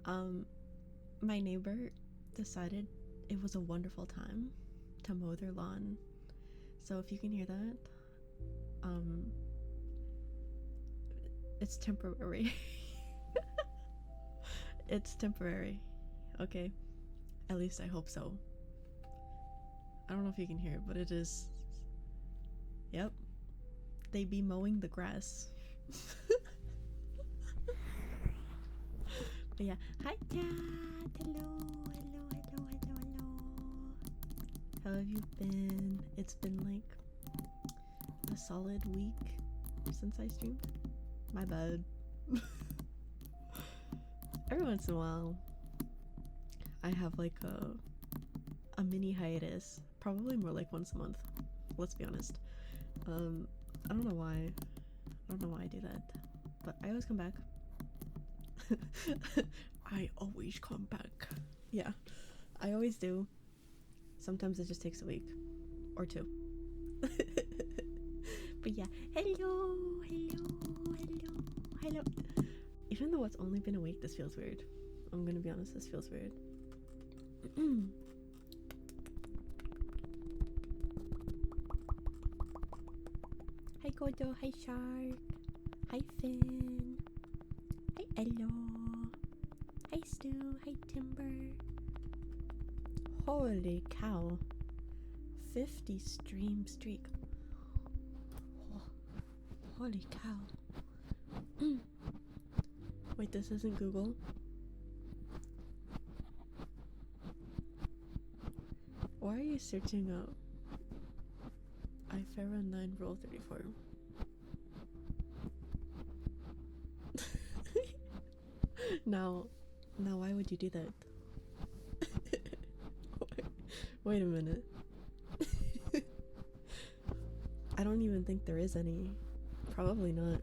Um, my neighbor decided it was a wonderful time to mow their lawn. So if you can hear that, um, it's temporary. It's temporary. Okay. At least I hope so. I don't know if you can hear it, but it is. Yep. They be mowing the grass. But yeah. Hi, Cat. Hello, hello, hello, hello, hello. How have you been? It's been like a solid week since I streamed. My bad. Every once in a while, I have like a mini hiatus. Probably more like once a month. Let's be honest. I don't know why. I don't know why I do that, but I always come back. I always come back. Yeah, I always do. Sometimes it just takes a week or two. But yeah, hello, hello, hello, hello. Even though it's only been a week, this feels weird. I'm gonna be honest, this feels weird. Hi Gojo, hi Shark, hi Finn, hi Ello, hi Stu, hi Timber. Holy cow, 50 stream streak. Oh, holy cow. Wait, this isn't Google? Why are you searching up girllfeiwnd Rule 34? Now why would you do that? Wait a minute. I don't even think there is any. Probably not.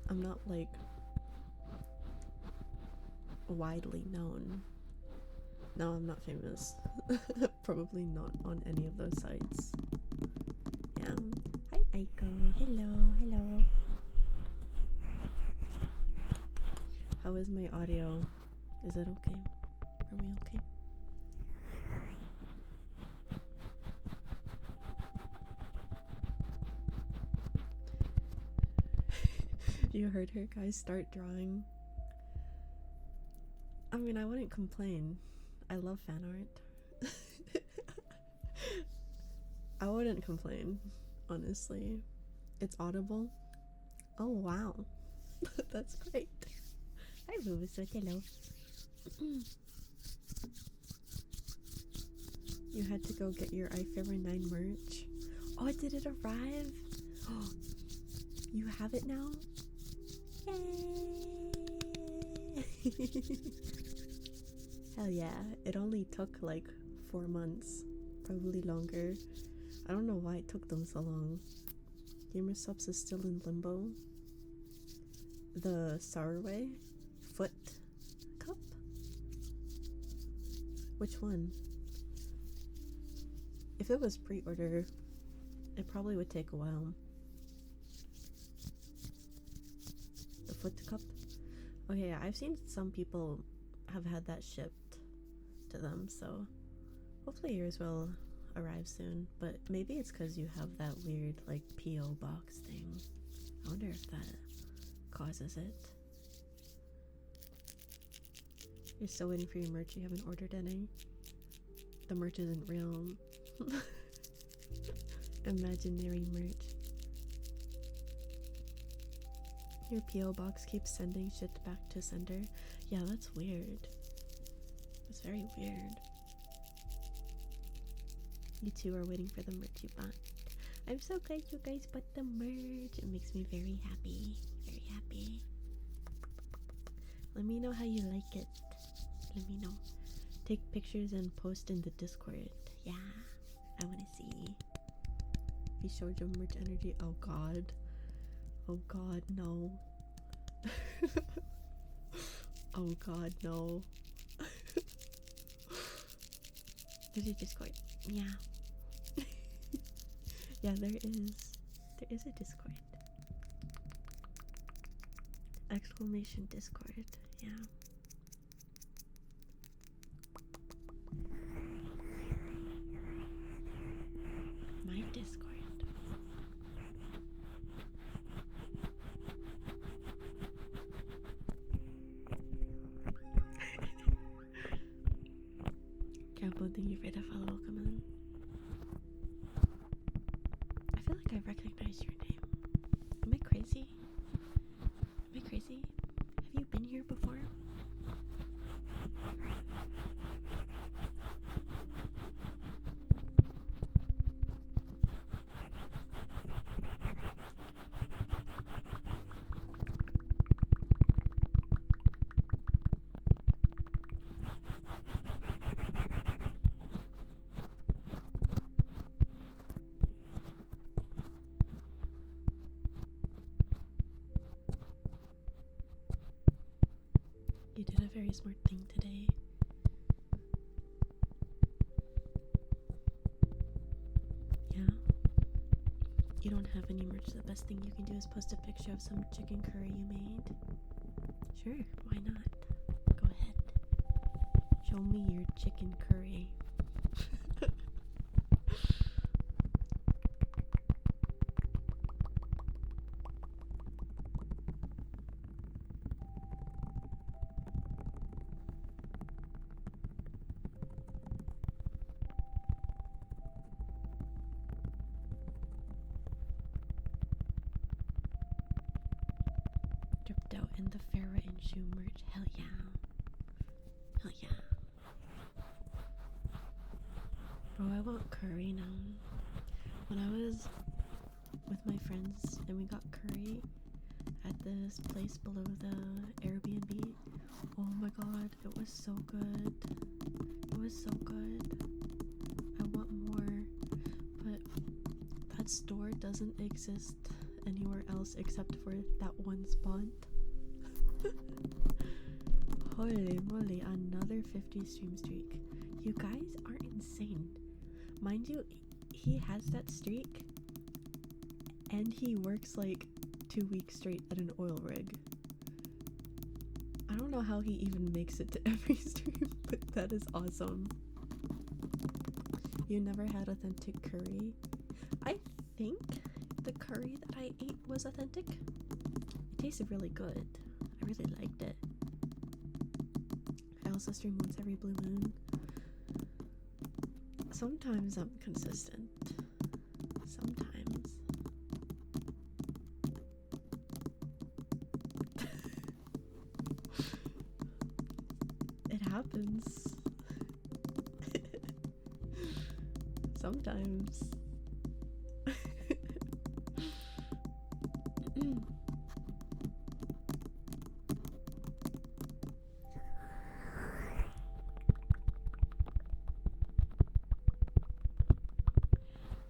I'm not like widely known. No, I'm not famous. Probably not on any of those sites. Yeah. Hi Aiko. Hello, hello. How is my audio? Is it okay? Are we okay? You heard her, guys. Start drawing. I mean, I wouldn't complain. I love fan art. I wouldn't complain, honestly. It's audible. Oh, wow. That's great. Hi, Bulbasaur. Hello. You had to go get your girllfeiwnd merch. Oh, did it arrive? Oh, you have it now? Yay! Hell yeah. It only took like 4 months. Probably longer. I don't know why it took them so long. Gamer Subs is still in limbo. The Sourway foot cup? Which one? If it was pre-order, it probably would take a while. The foot cup? Okay, yeah, I've seen some people have had that shipped to them, so hopefully yours will arrive soon. But maybe it's because you have that weird like P.O. box thing. I wonder if that causes it. You're still waiting for your merch. You haven't ordered any. The merch isn't real. Imaginary merch. Your P.O. box keeps sending shit back to sender. Yeah, that's weird. That's very weird. You two are waiting for the merch you bought. I'm so glad you guys bought the merch. It makes me very happy. Very happy. Let me know how you like it. Let me know. Take pictures and post in the Discord. Yeah, I want to see. Be sure your merch energy. Oh god. Oh god, no. Oh god, no. There's a Discord. Yeah. Yeah, there is. There is a Discord. Exclamation Discord. Yeah. Discord. Campo, thank you for the follow. Welcome in. I feel like I recognize your name. Am I crazy? Am I crazy? Have you been here before? You did a very smart thing today. Yeah? You don't have any merch. The best thing you can do is post a picture of some chicken curry you made. Sure, why not? Go ahead. Show me your chicken curry. Dripped out in the Farrah and Shoe merch. Hell yeah. Hell yeah. Bro, I want curry now. When I was with my friends and we got curry at this place below the Airbnb, oh my god, it was so good. It was so good. I want more. But that store doesn't exist anywhere else except for that one spot. Holy moly, another 50 stream streak. You guys are insane. Mind you, he has that streak and he works like 2 weeks straight at an oil rig. I don't know how he even makes it to every stream, but that is awesome. You never had authentic curry? I think the curry that I ate was authentic. It tasted really good. I really liked it. I also stream once every blue moon. Sometimes I'm consistent. Sometimes. It happens. Sometimes.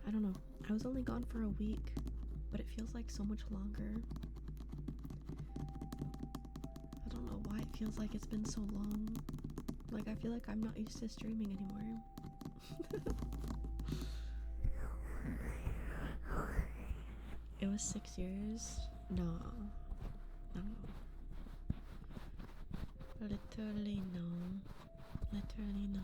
I don't know. I was only gone for a week, but it feels like so much longer. I don't know why it feels like it's been so long. Like, I feel like I'm not used to streaming anymore. It was 6 years? No. No. Literally no. Literally no.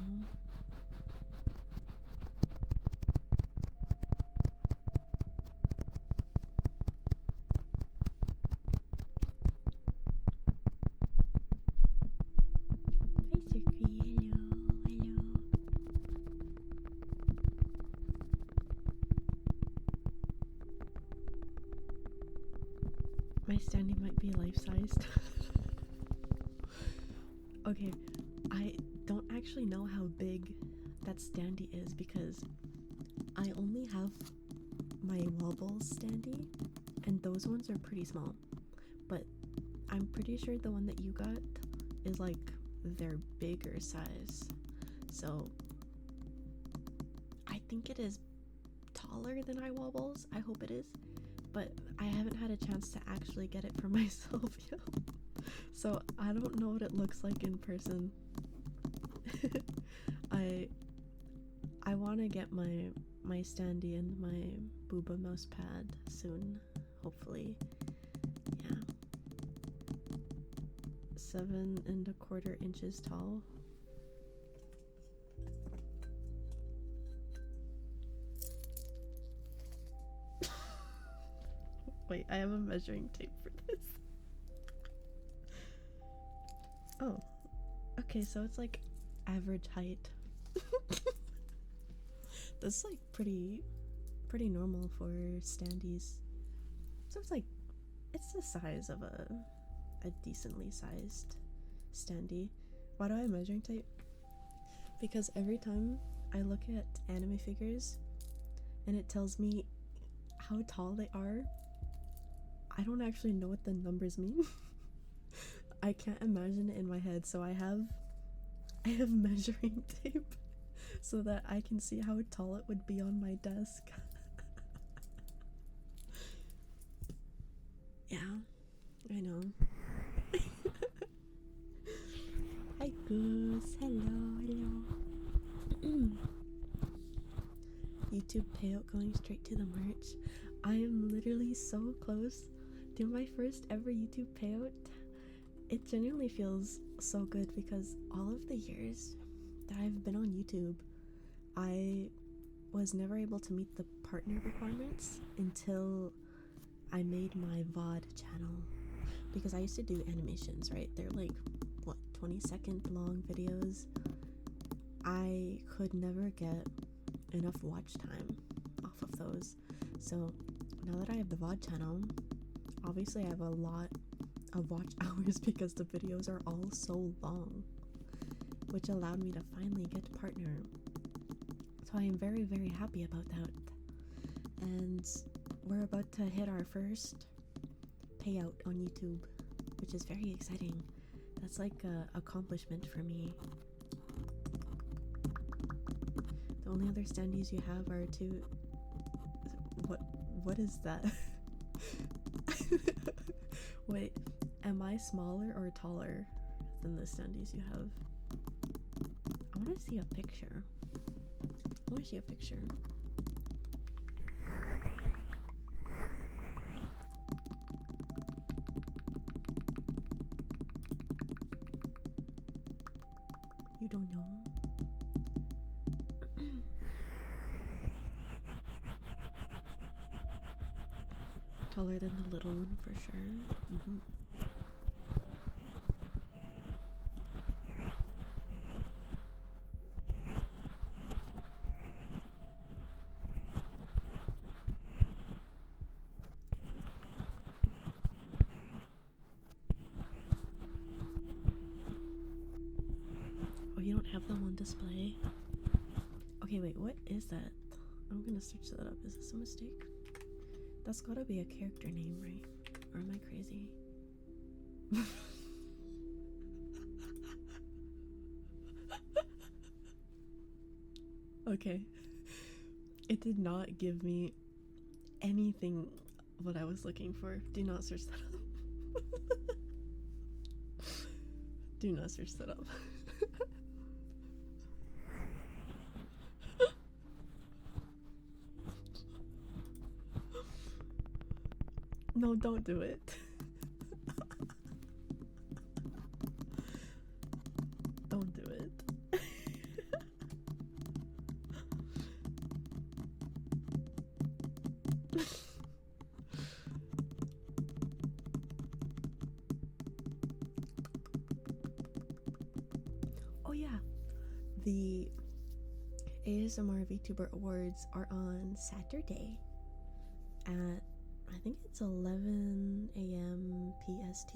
My standee might be life-sized. Okay, I don't actually know how big that standee is because I only have my wobbles standee and those ones are pretty small. But I'm pretty sure the one that you got is like their bigger size. So I think it is taller than iWobbles. I hope it is. But I haven't had a chance to actually get it for myself yet. So I don't know what it looks like in person. I want to get my standee and my booba mouse pad soon, hopefully. Yeah. 7¼ inches tall. Wait, I have a measuring tape for this. Oh, okay, so it's like average height. That's like pretty normal for standees. So it's the size of a decently sized standee. Why do I have measuring tape? Because every time I look at anime figures and it tells me how tall they are, I don't actually know what the numbers mean. I can't imagine it in my head, so I have measuring tape so that I can see how tall it would be on my desk. Yeah, I know. Hi Goose, hello. YouTube payout going straight to the merch. I am literally so close to my first ever YouTube payout. It genuinely feels so good because all of the years that I've been on YouTube, I was never able to meet the partner requirements until I made my VOD channel. Because I used to do animations, right? They're like, what, 20-second long videos. I could never get enough watch time off of those. So now that I have the VOD channel, obviously I have a lot of watch hours because the videos are all so long, which allowed me to finally get to partner. So I am very, very happy about that. And we're about to hit our first payout on YouTube, which is very exciting. That's like a accomplishment for me. The only other standees you have are two. What is that? Wait, am I smaller or taller than the standees you have? I want to see a picture. You don't know? Taller than the little one for sure. Oh, you don't have them on display? Okay, wait, what is that? I'm gonna search that up. Is this a mistake? That's gotta be a character name, right? Or am I crazy? Okay. It did not give me anything what I was looking for. Do not search that up. Do not search that up. No, don't do it. Don't do it. Oh yeah, the ASMR VTuber Awards are on Saturday at, I think it's 11 a.m. PST.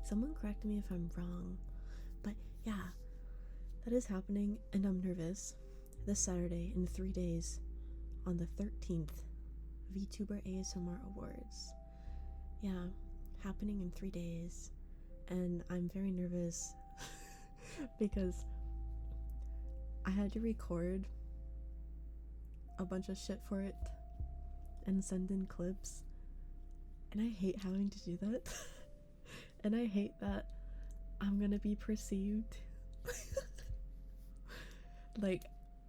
Someone correct me if I'm wrong, but yeah, that is happening and I'm nervous. This Saturday in 3 days, on the 13th, VTuber ASMR Awards. Yeah, happening in 3 days, and I'm very nervous because I had to record a bunch of shit for it and send in clips, and I hate having to do that. And I hate that I'm gonna be perceived like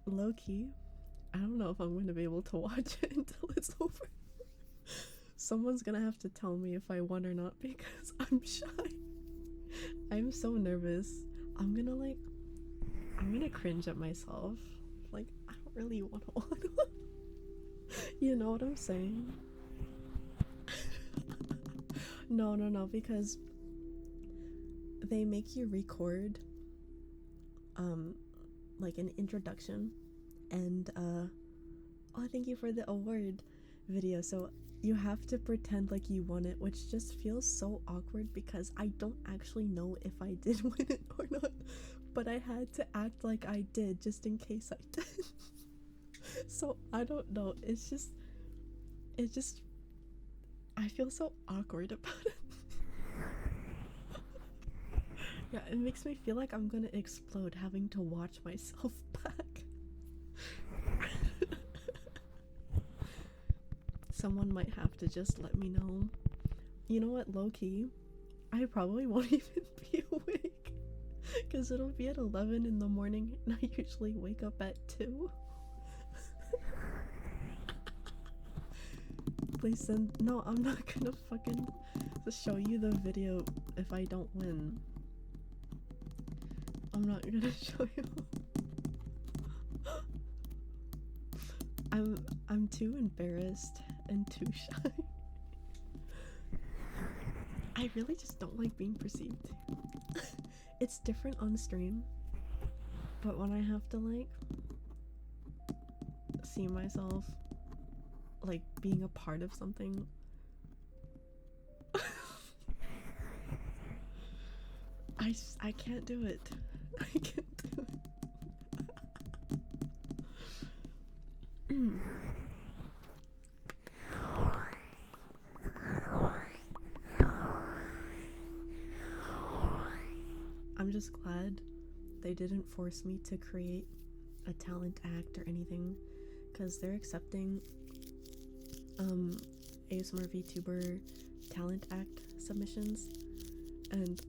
low-key. I don't know if I'm gonna be able to watch it until it's over. Someone's gonna have to tell me if I won or not because I'm shy. I'm so nervous. I'm gonna cringe at myself. Like, I don't really want to. You know what I'm saying? No, because they make you record like an introduction and oh, thank you for the award video. So you have to pretend like you won it, which just feels so awkward because I don't actually know if I did win it or not, but I had to act like I did just in case I did. So I don't know, it's just I feel so awkward about it. Yeah, it makes me feel like I'm gonna explode having to watch myself back. Someone might have to just let me know. You know what, low-key, I probably won't even be awake because it'll be at 11 in the morning and I usually wake up at 2. Please send. No, I'm not gonna fucking show you the video if I don't win. I'm not gonna show you. I'm too embarrassed and too shy. I really just don't like being perceived. It's different on stream, but when I have to like see myself like being a part of something, I can't do it. I can't do it. I'm just glad they didn't force me to create a talent act or anything, because they're accepting ASMR VTuber talent act submissions, and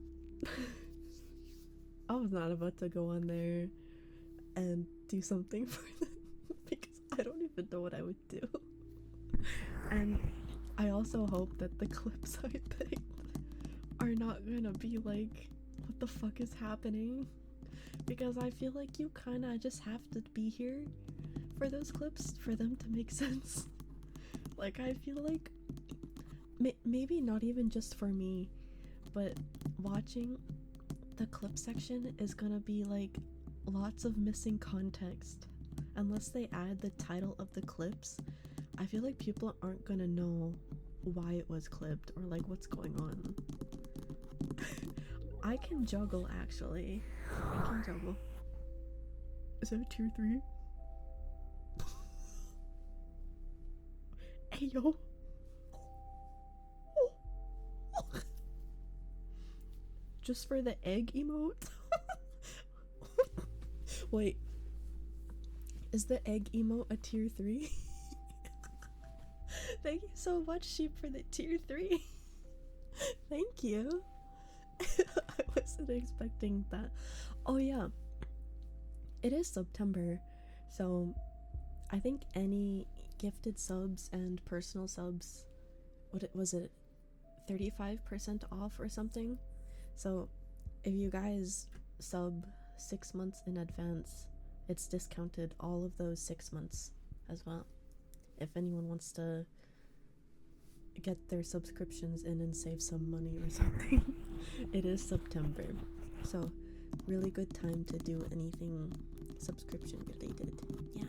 I was not about to go on there and do something for them because I don't even know what I would do. And I also hope that the clips I picked are not gonna be like, what the fuck is happening? Because I feel like you kinda just have to be here for those clips for them to make sense. Like, I feel like maybe not even just for me, but watching the clip section is gonna be like lots of missing context. Unless they add the title of the clips, I feel like people aren't gonna know why it was clipped or like what's going on. I can juggle, actually. I can juggle. Is that a tier 3? Hey, yo. Just for the egg emote? Wait. Is the egg emote a tier 3? Thank you so much, Sheep, for the tier 3. Thank you. I wasn't expecting that. Oh yeah, it is September, so I think any gifted subs and personal subs, what was it, 35% off or something? So if you guys sub 6 months in advance, it's discounted all of those 6 months as well. If anyone wants to get their subscriptions in and save some money or something. It is September, so really good time to do anything subscription related. Yeah,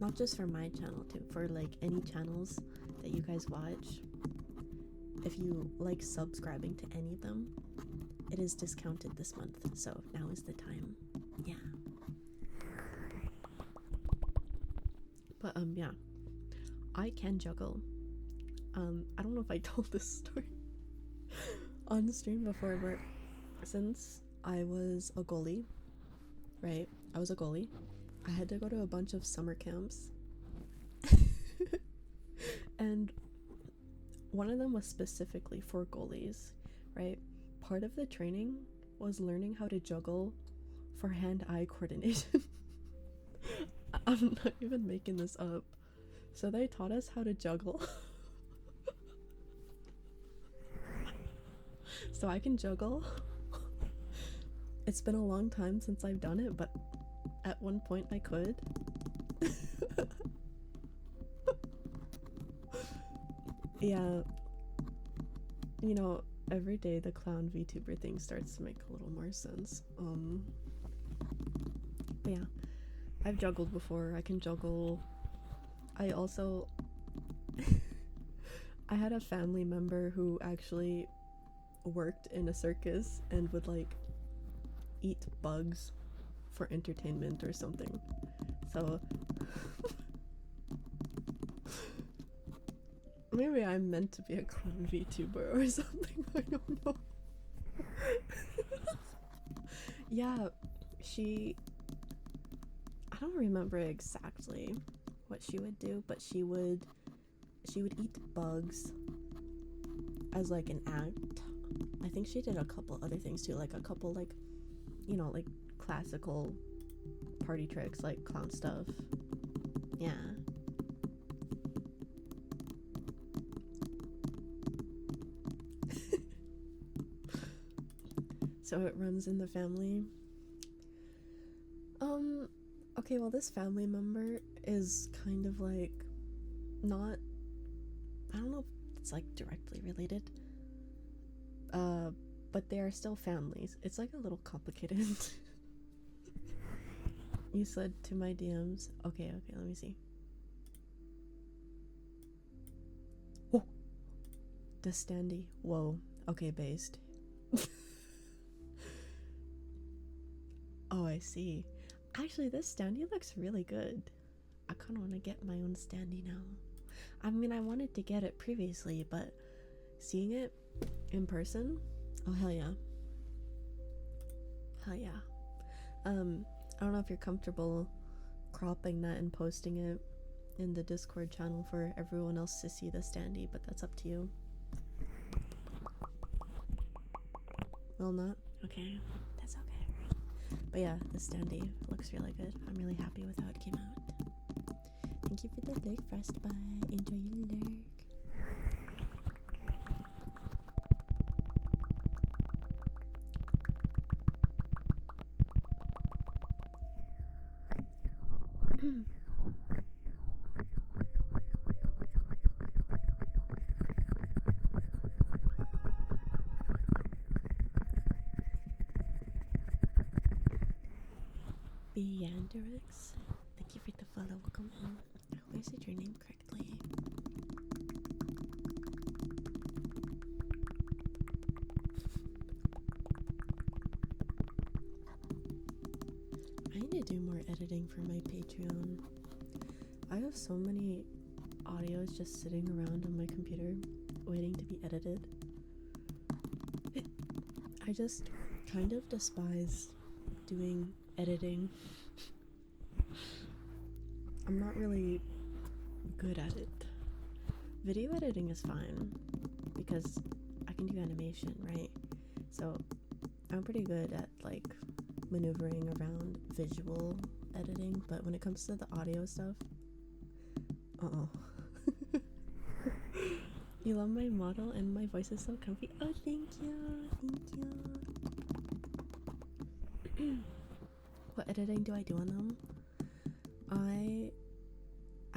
not just for my channel too, for like any channels that you guys watch. If you like subscribing to any of them, it is discounted this month, so now is the time. Yeah. But yeah, I can juggle. I don't know if I told this story on the stream before, but since I was a goalie, right? I was a goalie. I had to go to a bunch of summer camps. And one of them was specifically for goalies, right? Part of the training was learning how to juggle for hand-eye coordination. I'm not even making this up. So they taught us how to juggle. So I can juggle. It's been a long time since I've done it, but at one point I could. Yeah, you know, every day the clown VTuber thing starts to make a little more sense. But yeah, I've juggled before. I can juggle. I also I had a family member who actually worked in a circus and would like eat bugs for entertainment or something. So maybe I'm meant to be a clown VTuber or something. I don't know. Yeah, I don't remember exactly what she would do, but she would eat bugs as like an act. I think she did a couple other things too, like a couple like, you know, like classical party tricks like clown stuff. Yeah. So it runs in the family. Okay, well, this family member is kind of like not, I don't know if it's like directly related, but they are still families. It's like a little complicated. You slid to my DMs. Okay, let me see. Oh, the standee. Whoa. Okay, based. Oh, I see. Actually, this standee looks really good. I kind of want to get my own standee now. I mean, I wanted to get it previously, but seeing it in person, oh hell yeah. Hell yeah. I don't know if you're comfortable cropping that and posting it in the Discord channel for everyone else to see the standee, but that's up to you. Will not? Okay, that's okay. But yeah, the standee looks really good. I'm really happy with how it came out. Thank you for the lurk, Frostbite. Enjoy your lurk. Beanderix, thank you for the follow. Welcome in. I hope I said your name correctly. I need to do more editing for my Patreon. I have so many audios just sitting around on my computer waiting to be edited. I just kind of despise doing editing. I'm not really good at it. Video editing is fine because I can do animation, right? So I'm pretty good at like maneuvering around visual editing, but when it comes to the audio stuff, You love my model and my voice is so comfy. Oh, thank you. What editing do I do on them? I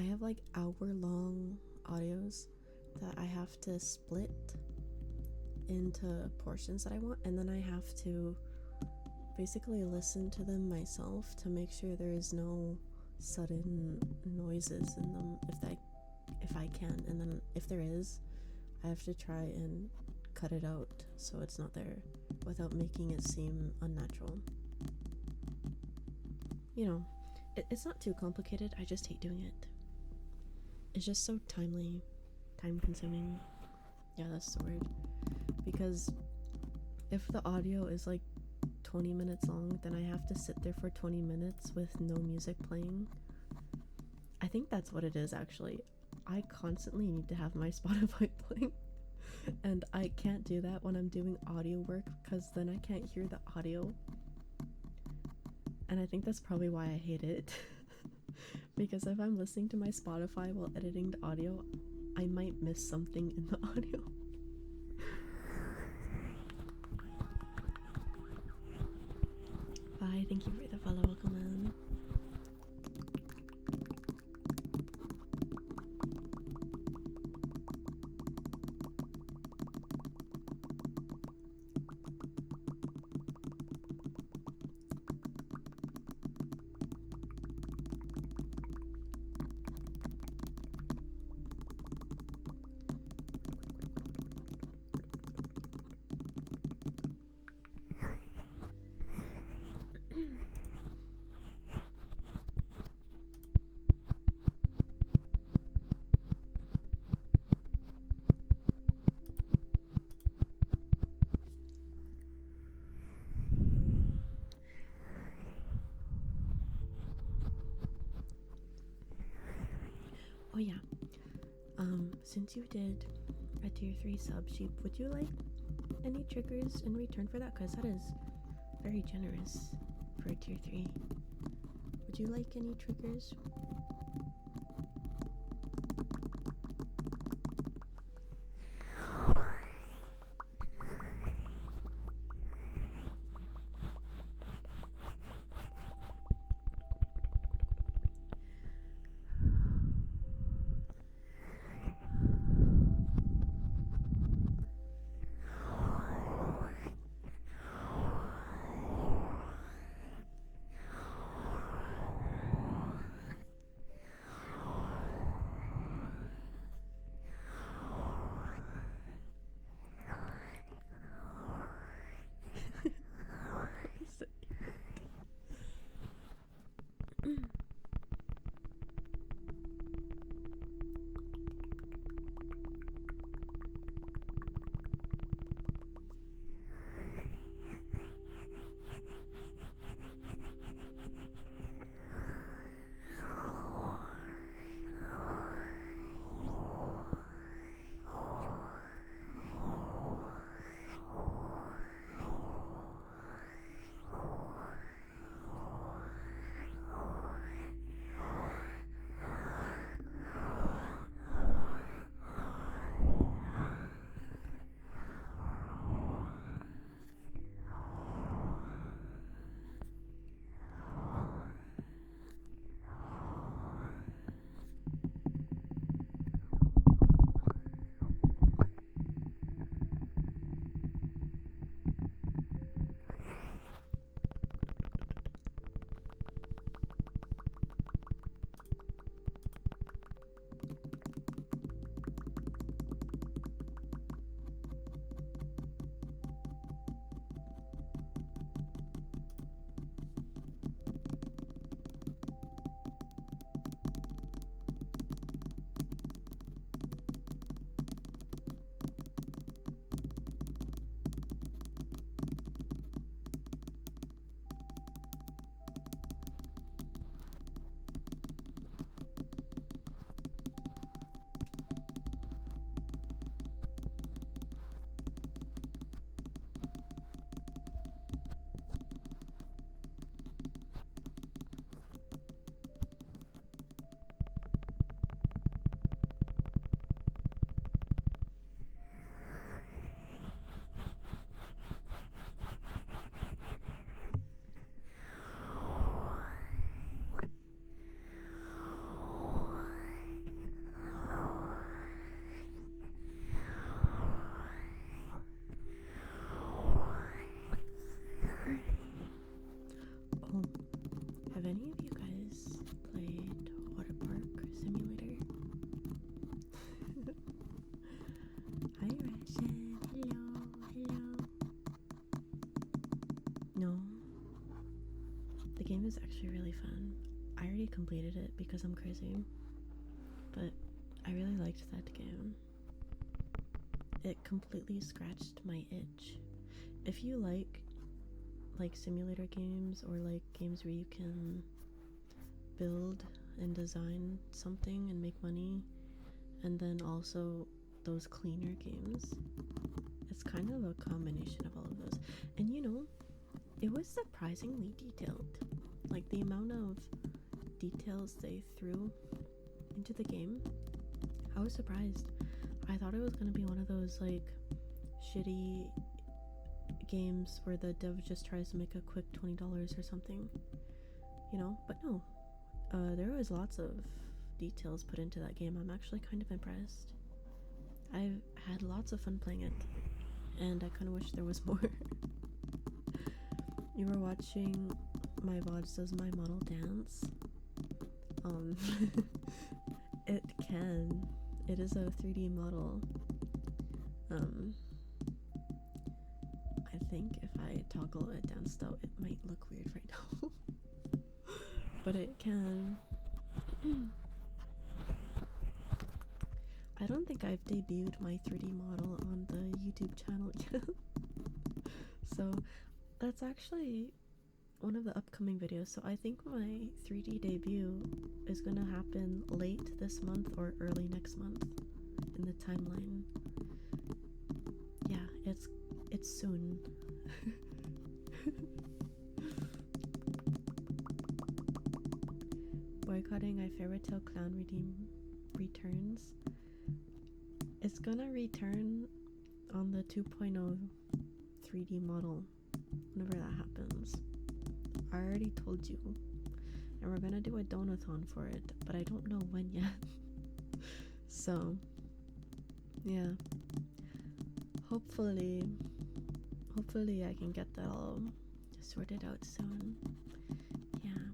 have like hour-long audios that I have to split into portions that I want, and then I have to basically listen to them myself to make sure there is no sudden noises in them if I can, and then if there is, I have to try and cut it out so it's not there without making it seem unnatural. You know, it's not too complicated, I just hate doing it. It's just so time consuming. Yeah, that's the word. Because if the audio is like 20 minutes long, then I have to sit there for 20 minutes with no music playing. I think that's what it is actually. I constantly need to have my Spotify playing, and I can't do that when I'm doing audio work because then I can't hear the audio. And I think that's probably why I hate it. Because if I'm listening to my Spotify while editing the audio, I might miss something in the audio. Bye, thank you for the follow, welcome in. since you did a tier 3 sub, Sheep, would you like any triggers in return for that? Because that is very generous for a tier 3. Would you like any triggers? Have any of you guys played Water Park Simulator? Hi Russian, hello. No? The game is actually really fun. I already completed it because I'm crazy, but I really liked that game. It completely scratched my itch. If you like simulator games, or like games where you can build and design something and make money, and then also those cleaner games, it's kind of a combination of all of those. And you know, it was surprisingly detailed. Like the amount of details they threw into the game, I was surprised. I thought it was going to be one of those like shitty games where the dev just tries to make a quick $20 or something, you know, but no. There was lots of details put into that game. I'm actually kind of impressed. I've had lots of fun playing it, and I kind of wish there was more. You were watching my VODs Does My Model Dance? It can. It is a 3D model. I think if I toggle it down slow, it might look weird right now. But it can. I don't think I've debuted my 3D model on the YouTube channel yet. So that's actually one of the upcoming videos. So I think my 3D debut is gonna happen late this month or early next month in timeline. Yeah, it's soon. Boycotting I Fairy Tale Clown Redeem returns. It's gonna return on the 2.0 3D model whenever that happens. I already told you. And we're gonna do a donathon for it, but I don't know when yet. So, yeah. Hopefully I can get that all sorted out soon. Yeah.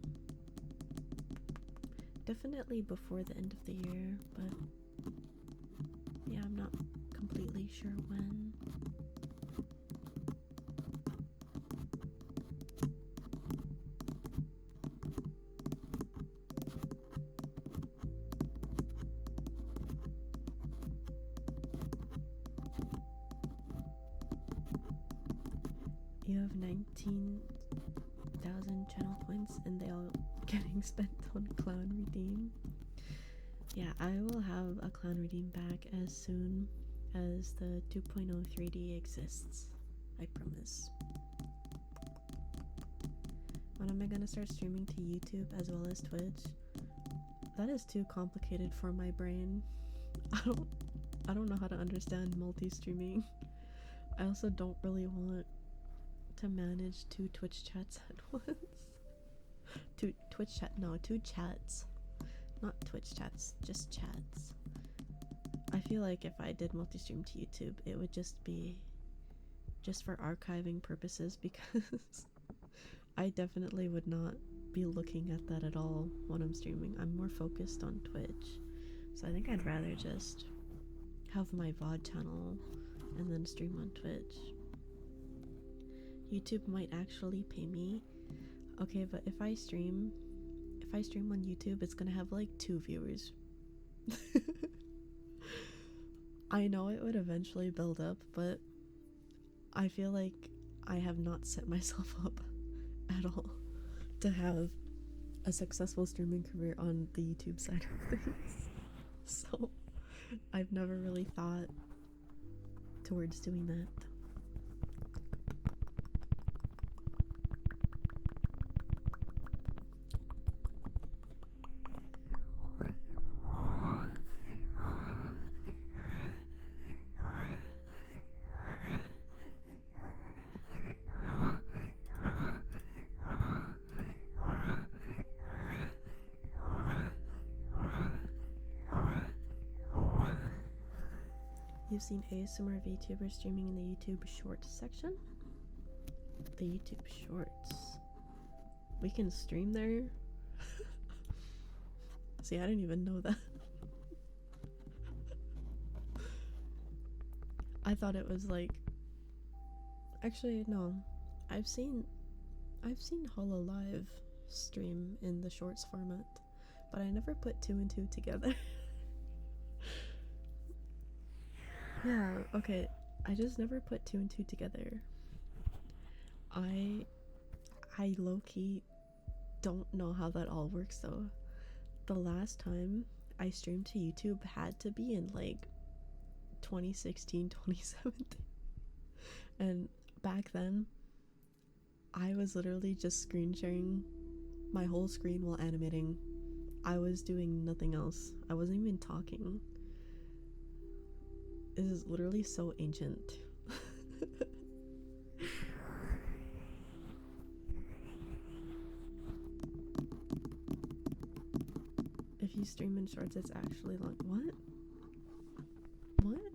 Definitely before the end of the year, but yeah, I'm not completely sure when. You have 19,000 channel points and they all getting spent on Clown Redeem. Yeah, I will have a Clown Redeem back as soon as the 2.0 3D exists. I promise. When am I gonna start streaming to YouTube as well as Twitch? That is too complicated for my brain. I don't know how to understand multi-streaming. I also don't really want to manage two Twitch chats at once. Two chats. Not Twitch chats, just chats. I feel like if I did multi-stream to YouTube, it would just be just for archiving purposes, because I definitely would not be looking at that at all when I'm streaming. I'm more focused on Twitch. So I think I'd rather just have my VOD channel and then stream on Twitch. YouTube might actually pay me. Okay, but if I stream on YouTube, it's gonna have like 2 viewers. I know it would eventually build up, but I feel like I have not set myself up at all to have a successful streaming career on the YouTube side of things. So I've never really thought towards doing that. You've seen ASMR VTuber streaming in the YouTube Shorts section? The YouTube Shorts. We can stream there? See, I didn't even know that. I thought it was like... Actually, no. I've seen Hololive stream in the Shorts format, but I never put 2 and 2 together. Yeah, okay. I just never put 2 and 2 together. I low-key don't know how that all works though. The last time I streamed to YouTube had to be in like 2016, 2017. And back then, I was literally just screen sharing my whole screen while animating. I was doing nothing else. I wasn't even talking. This is literally so ancient. If you stream in Shorts, it's actually long. What? What?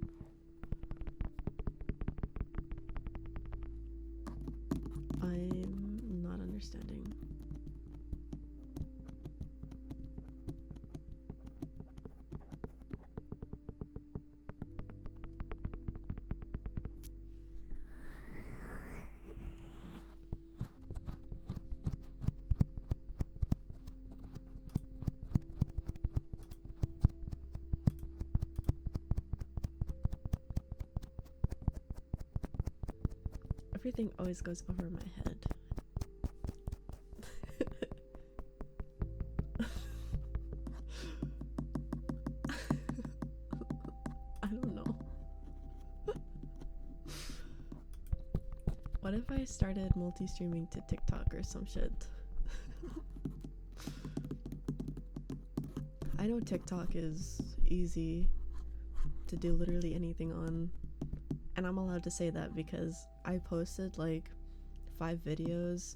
I'm not understanding. Everything always goes over my head. I don't What if I started multi-streaming to TikTok or some shit? I know TikTok is easy to do literally anything on, and I'm allowed to say that because I posted like 5 videos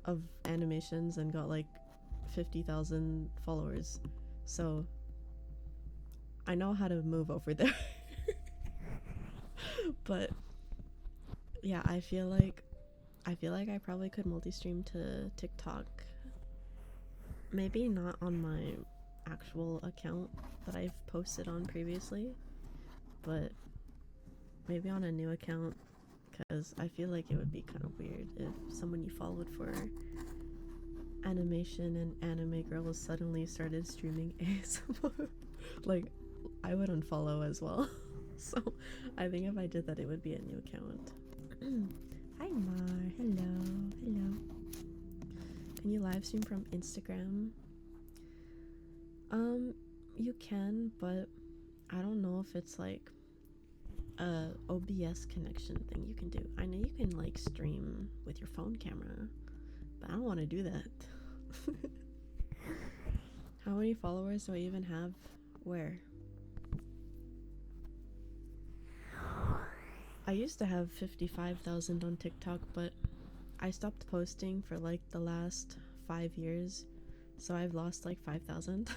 of animations and got like 50,000 followers, so I know how to move over there. But yeah, I feel like I probably could multi-stream to TikTok. Maybe not on my actual account that I've posted on previously, but maybe on a new account, because I feel like it would be kind of weird if someone you followed for animation and anime girls suddenly started streaming ASMR. Like, I would unfollow as well. So I think if I did that, it would be a new account. Hi Mar, hello. Can you live stream from Instagram? You can, but I don't know if it's like a OBS connection thing you can do. I know you can like stream with your phone camera, but I don't want to do that. How many followers do I even have? Where? I used to have 55,000 on TikTok, but I stopped posting for like the last 5 years, so I've lost like 5,000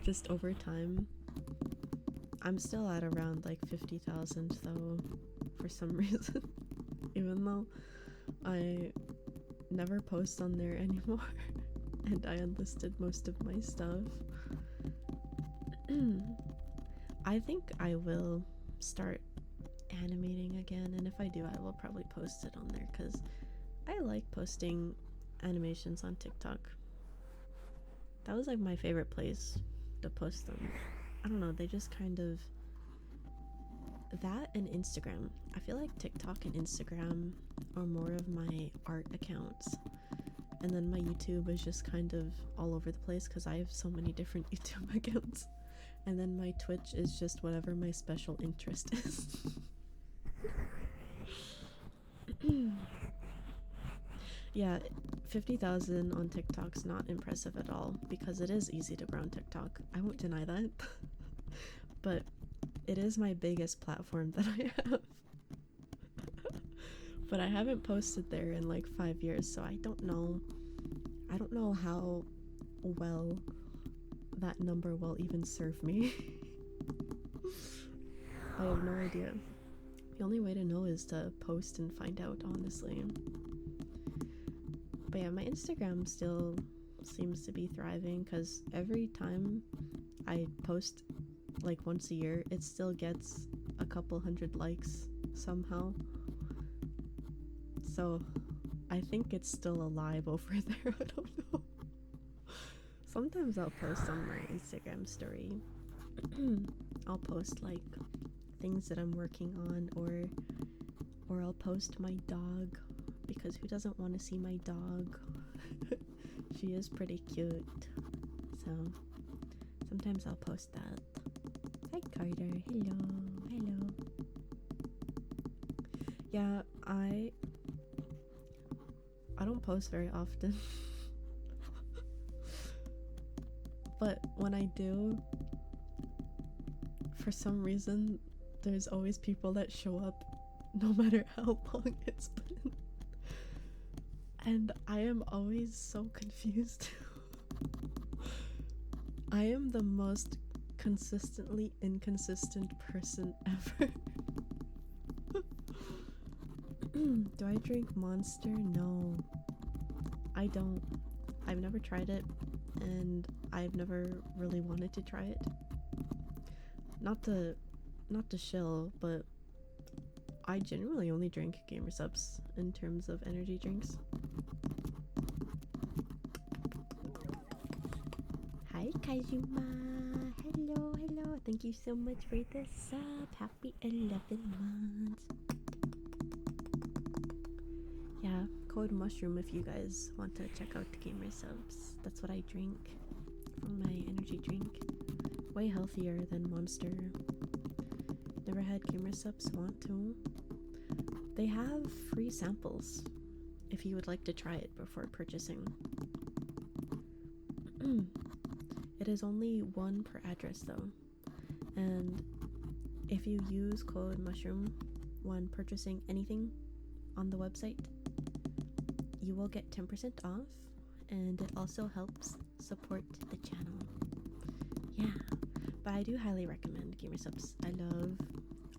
just over time. I'm still at around like 50,000 though, for some reason, even though I never post on there anymore and I unlisted most of my stuff. I think I will start animating again, and if I do, I will probably post it on there because I like posting animations on TikTok. That was like my favorite place to post them. I don't know, they just kind of... That and Instagram. I feel like TikTok and Instagram are more of my art accounts, and then my YouTube is just kind of all over the place because I have so many different YouTube accounts, and then my Twitch is just whatever my special interest is. Yeah, 50,000 on TikTok's not impressive at all because it is easy to grow on TikTok. I won't deny that. But it is my biggest platform that I have. But I haven't posted there in like 5 years, so I don't know how well that number will even serve me. I have no idea. The only way to know is to post and find out, honestly. But yeah, my Instagram still seems to be thriving because every time I post like once a year, it still gets a couple hundred likes somehow. So I think it's still alive over there. I don't know. Sometimes I'll post on my Instagram story. I'll post like things that I'm working on, or I'll post my dog, because who doesn't want to see my dog? She is pretty cute. So sometimes I'll post that. Hi Carter, hello. Yeah, I don't post very often. But when I do, for some reason, there's always people that show up no matter how long it's been. And I am always so confused. I am the most consistently inconsistent person ever. Do I drink Monster? No, I don't. I've never tried it, and I've never really wanted to try it. Not to shill, but I generally only drink Gamer Subs in terms of energy drinks. Hi Kazuma, hello. Thank you so much for the sub. Happy 11 months. Yeah, code mushroom if you guys want to check out the Gamer Subs. That's what I drink from my energy drink. Way healthier than Monster. Never had Gamer Subs, want to? They have free samples if you would like to try it before purchasing. It is only one per address though, and if you use code mushroom when purchasing anything on the website, you will get 10% off, and it also helps support the channel. Yeah, but I do highly recommend GamerSubs.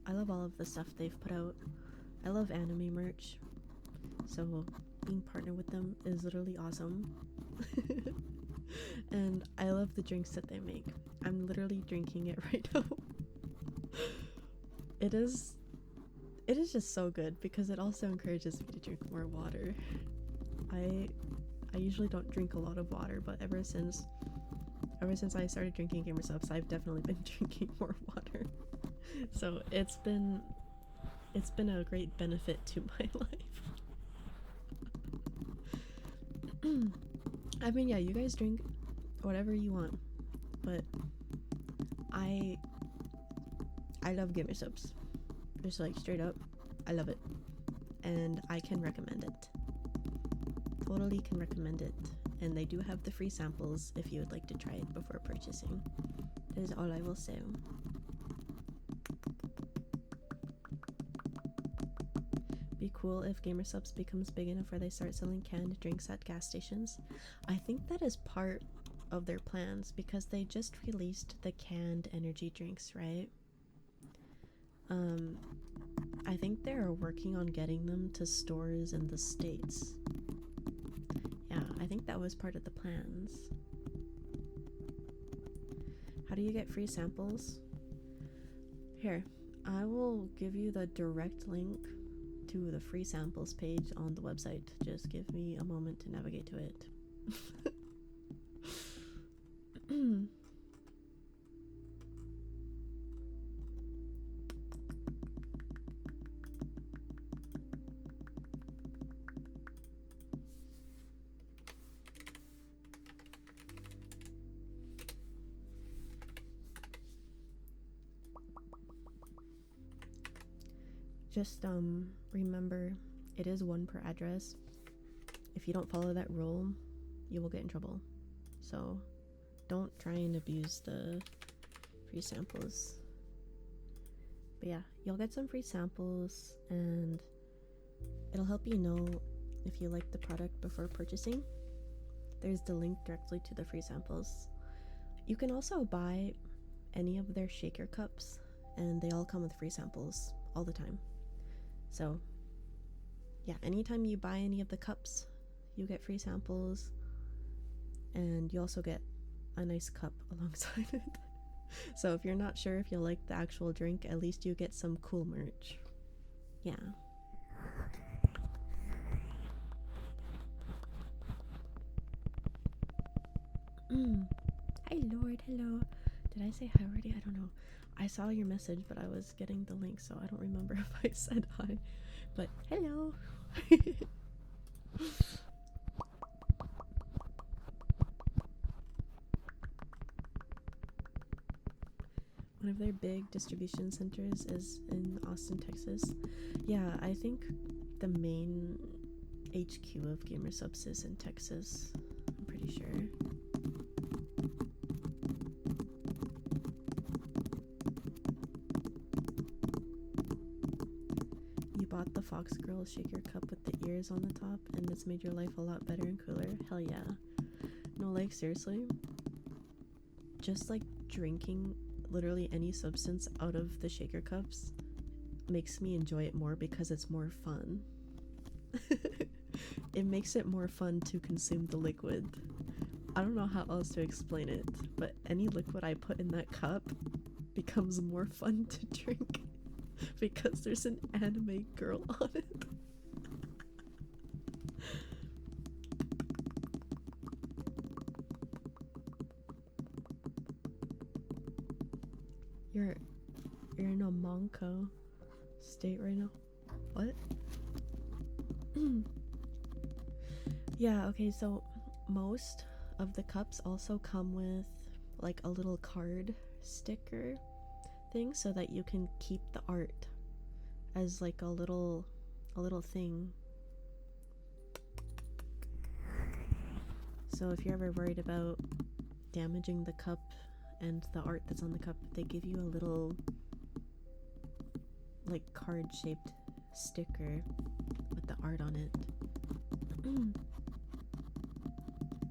I love all of the stuff they've put out. I love anime merch, so being partnered with them is literally awesome. And I love the drinks that they make. I'm literally drinking it right now. It is just so good because it also encourages me to drink more water. I usually don't drink a lot of water, but ever since I started drinking GamerSubs, I've definitely been drinking more water. So it's been a great benefit to my life. I mean, yeah, you guys drink whatever you want, but I love GamerSubs. Just like straight up, I love it, and I can recommend it. Totally can recommend it, and they do have the free samples if you would like to try it before purchasing. That is all I will say. Be cool if GamerSubs becomes big enough where they start selling canned drinks at gas stations. I think that is part of their plans because they just released the canned energy drinks, right? I think they're working on getting them to stores in the States. Yeah, I think that was part of the plans. How do you get free samples? Here, I will give you the direct link to the free samples page on the website. Just give me a moment to navigate to it. Just remember, it is one per address. If you don't follow that rule, you will get in trouble. So don't try and abuse the free samples. But yeah, you'll get some free samples, and it'll help you know if you like the product before purchasing. There's the link directly to the free samples. You can also buy any of their shaker cups, and they all come with free samples all the time. So yeah, anytime you buy any of the cups, you get free samples, and you also get a nice cup alongside it. So if you're not sure if you'll like the actual drink, at least you get some cool merch. Yeah. Hi Lord, hello. Did I say hi already? I don't know. I saw your message, but I was getting the link, so I don't remember if I said hi. But hello. One of their big distribution centers is in Austin, Texas. Yeah, I think the main HQ of GamerSubs is in Texas. I'm pretty sure. You bought the Fox Girl shaker cup with the ears on the top, and it's made your life a lot better and cooler. Hell yeah. No, like seriously, just like drinking literally any substance out of the shaker cups makes me enjoy it more because it's more fun. It makes it more fun to consume the liquid. I don't know how else to explain it, but any liquid I put in that cup becomes more fun to drink because there's an anime girl on it. You're in a Monco state right now. What? Yeah, okay, so most of the cups also come with like a little card sticker thing so that you can keep the art as like a little a little thing. So if you're ever worried about damaging the cup and the art that's on the cup, they give you a little like card-shaped sticker with the art on it.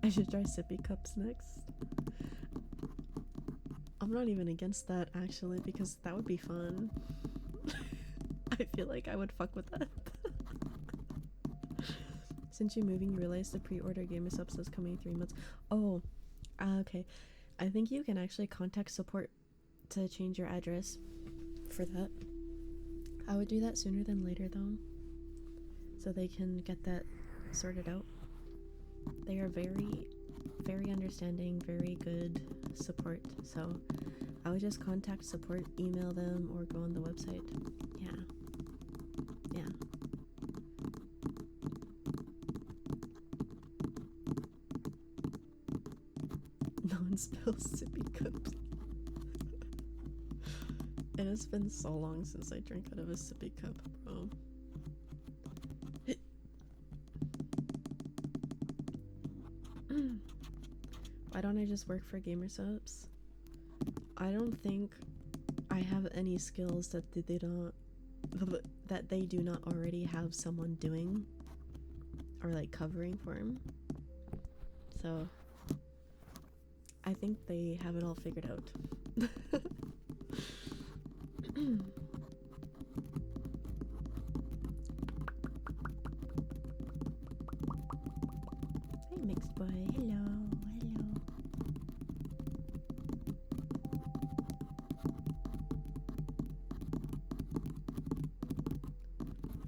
I should try sippy cups next. I'm not even against that actually, because that would be fun. I feel like I would fuck with that. Since you're moving, you realize the pre-order gamer subs is coming in 3 months. Oh, okay. I think you can actually contact support to change your address for that. I would do that sooner than later though, so they can get that sorted out. They are very, very understanding, very good support, so I would just contact support, email them, or go on the website. Yeah. No one spills sippy cups. It has been so long since I drank out of a sippy cup, bro. Why don't I just work for gamer subs? I don't think I have any skills that they do not already have someone doing or like covering for them. So I think they have it all figured out. Hey mixed boy, hello.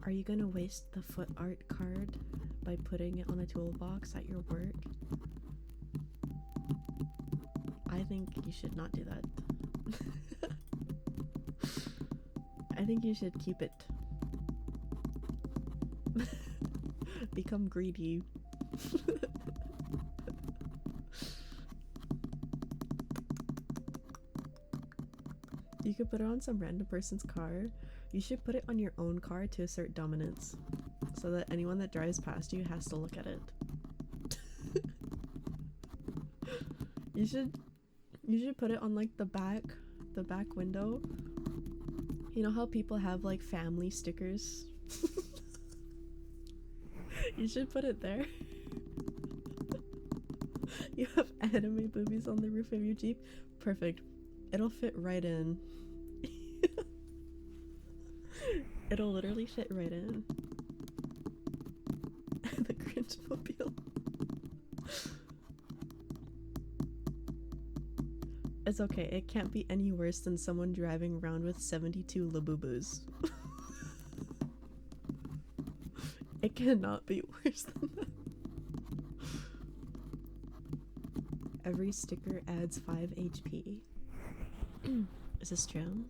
Are you gonna waste the foot art card by putting it on a toolbox at your work? I think you should not do that. I think you should keep it. Become greedy. You could put it on some random person's car. You should put it on your own car to assert dominance, so that anyone that drives past you has to look at it. You should put it on like the back window. You know how people have like family stickers? You should put it there. You have anime boobies on the roof of your Jeep? Perfect. It'll fit right in. It'll literally fit right in. The cringe mobile. It's okay, it can't be any worse than someone driving around with 72 Labubus. It cannot be worse than that. Every sticker adds 5 HP. Is this true?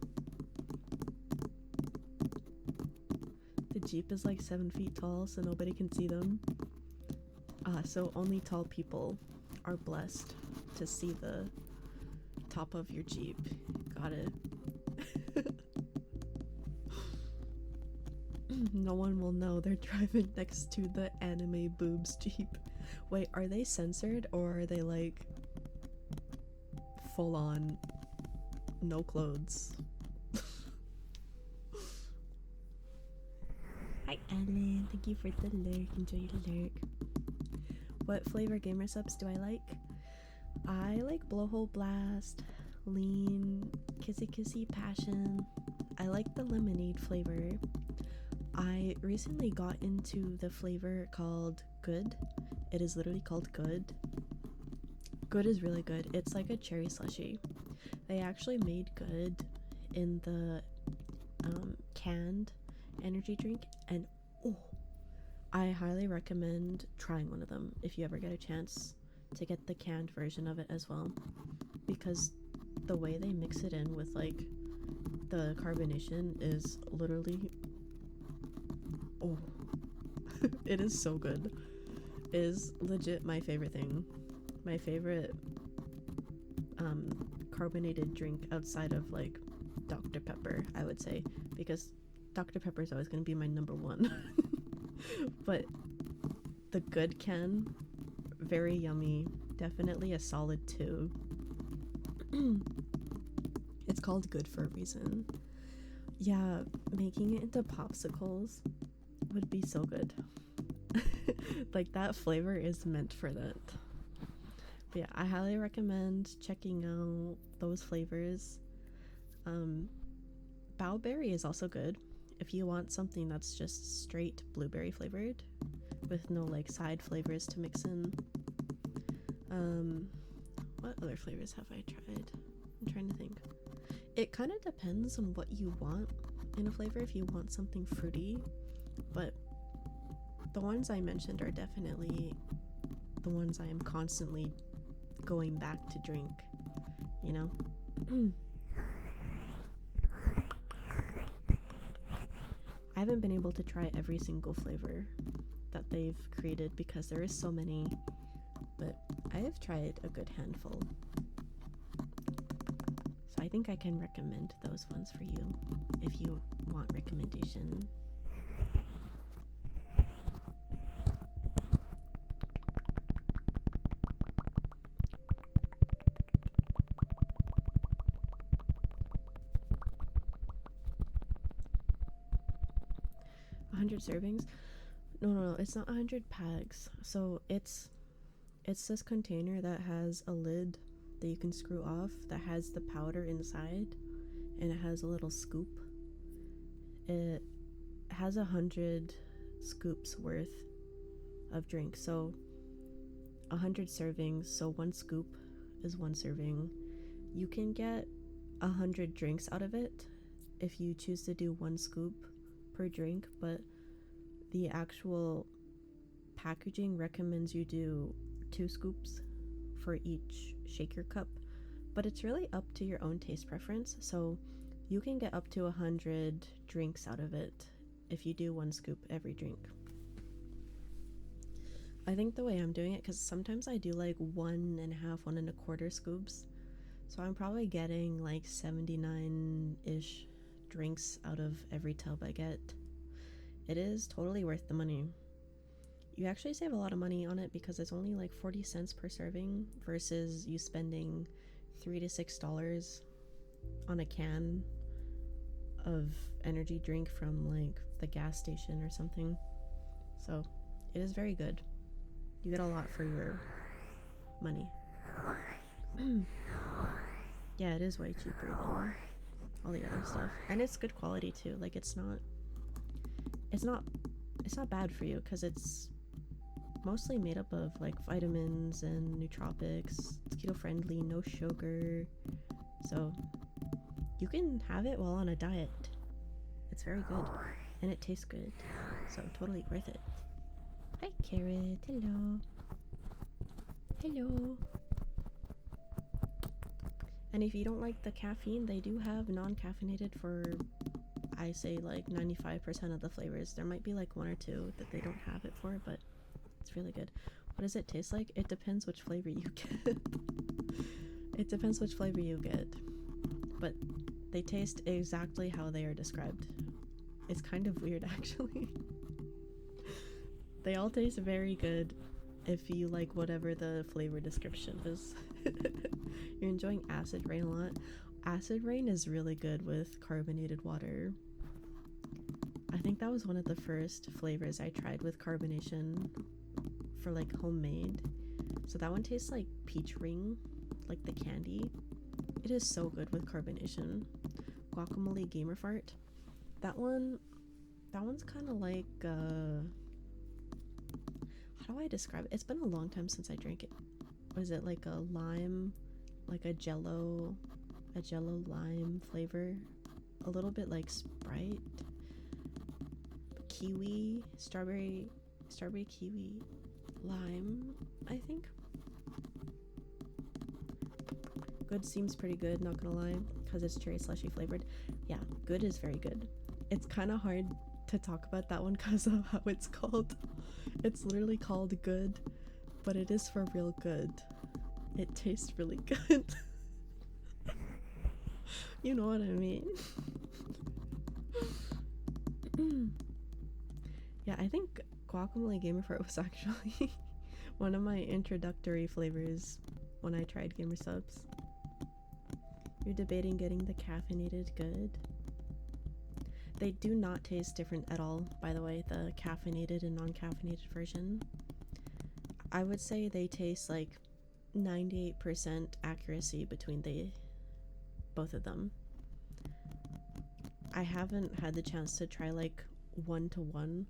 The Jeep is like 7 feet tall, so nobody can see them. So only tall people are blessed to see the top of your Jeep. Got it. No one will know they're driving next to the anime boobs Jeep. Wait, are they censored or are they like full on no clothes? Hi Alan, thank you for the lurk. Enjoy the lurk. What flavor gamer subs do I like? I like Blowhole Blast, Lean, Kissy Kissy Passion. I like the lemonade flavor. I recently got into the flavor called Good. It is literally called Good. Good is really good. It's like a cherry slushie. They actually made Good in the canned energy drink, and oh, I highly recommend trying one of them if you ever get a chance to get the canned version of it as well, because the way they mix it in with like the carbonation is literally it is so good. It is legit my favorite thing. My favorite carbonated drink outside of like Dr. Pepper, I would say, because Dr. Pepper is always going to be my number one. But the good can, very yummy. Definitely a solid 2. It's called good for a reason. Yeah, making it into popsicles would be so good. Like, that flavor is meant for that. But yeah, I highly recommend checking out those flavors. Bowberry is also good if you want something that's just straight blueberry flavored with no like side flavors to mix in. What other flavors have I tried? I'm trying to think. It kind of depends on what you want in a flavor, if you want something fruity, but the ones I mentioned are definitely the ones I am constantly going back to drink, you know? I haven't been able to try every single flavor that they've created because there is so many, but I have tried a good handful. So I think I can recommend those ones for you if you want recommendation. Servings? No, it's not 100 packs. So it's this container that has a lid that you can screw off that has the powder inside, and it has a little scoop. It has 100 scoops worth of drink, so 100 servings, so 1 scoop is 1 serving. You can get 100 drinks out of it if you choose to do 1 scoop per drink, but the actual packaging recommends you do 2 scoops for each shaker cup, but it's really up to your own taste preference, so you can get up to 100 drinks out of it if you do 1 scoop every drink. I think the way I'm doing it, because sometimes I do like 1.5, 1.25 scoops, so I'm probably getting like 79-ish drinks out of every tub I get. It is totally worth the money. You actually save a lot of money on it because it's only like 40 cents per serving versus you spending $3 to $6 on a can of energy drink from like the gas station or something. So it is very good. You get a lot for your money. Yeah, it is way cheaper than all the other stuff, and it's good quality too. Like, it's not bad for you because it's mostly made up of like vitamins and nootropics. It's keto friendly, no sugar, so you can have it while on a diet. It's very good and it tastes good, so totally worth it. Hi Carrot, hello. And if you don't like the caffeine, they do have non-caffeinated for, I say, like 95% of the flavors. There might be like 1 or 2 that they don't have it for, but it's really good. What does it taste like? It depends which flavor you get. It depends which flavor you get, but they taste exactly how they are described. It's kind of weird, actually. They all taste very good if you like whatever the flavor description is. You're enjoying Acid Rain a lot. Acid Rain is really good with carbonated water. I think that was one of the first flavors I tried with carbonation for like homemade. So that one tastes like peach ring, like the candy. It is so good with carbonation. Guacamole Gamer Fart. That one's kind of like how do I describe it? It's been a long time since I drank it. Was it like a lime, like a jello lime flavor? A little bit like Sprite. Kiwi, strawberry kiwi lime, I think. Good seems pretty good, not gonna lie, because it's cherry slushy flavored. Yeah, good is very good. It's kind of hard to talk about that one because of how it's called. It's literally called good, but it is for real good. It tastes really good. You know what I mean. I think guacamole gamer fruit was actually one of my introductory flavors when I tried gamer subs. You're debating getting the caffeinated good. They do not taste different at all, by the way, the caffeinated and non-caffeinated version. I would say they taste like 98% accuracy between both of them. I haven't had the chance to try like 1-to-1,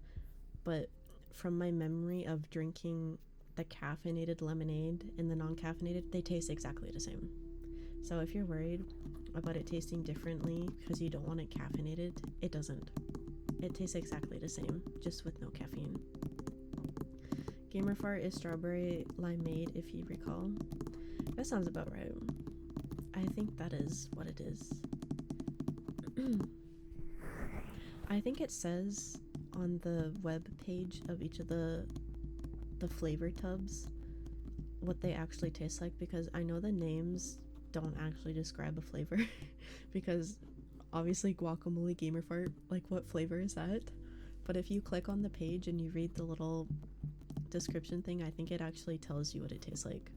but from my memory of drinking the caffeinated lemonade and the non-caffeinated, they taste exactly the same. So if you're worried about it tasting differently because you don't want it caffeinated, it doesn't. It tastes exactly the same, just with no caffeine. Gamer Fart is strawberry limeade, if you recall. That sounds about right. I think that is what it is. I think it says on the web page of each of the flavor tubs what they actually taste like, because I know the names don't actually describe a flavor because obviously guacamole gamer fart, like what flavor is that? But if you click on the page and you read the little description thing, I think it actually tells you what it tastes like.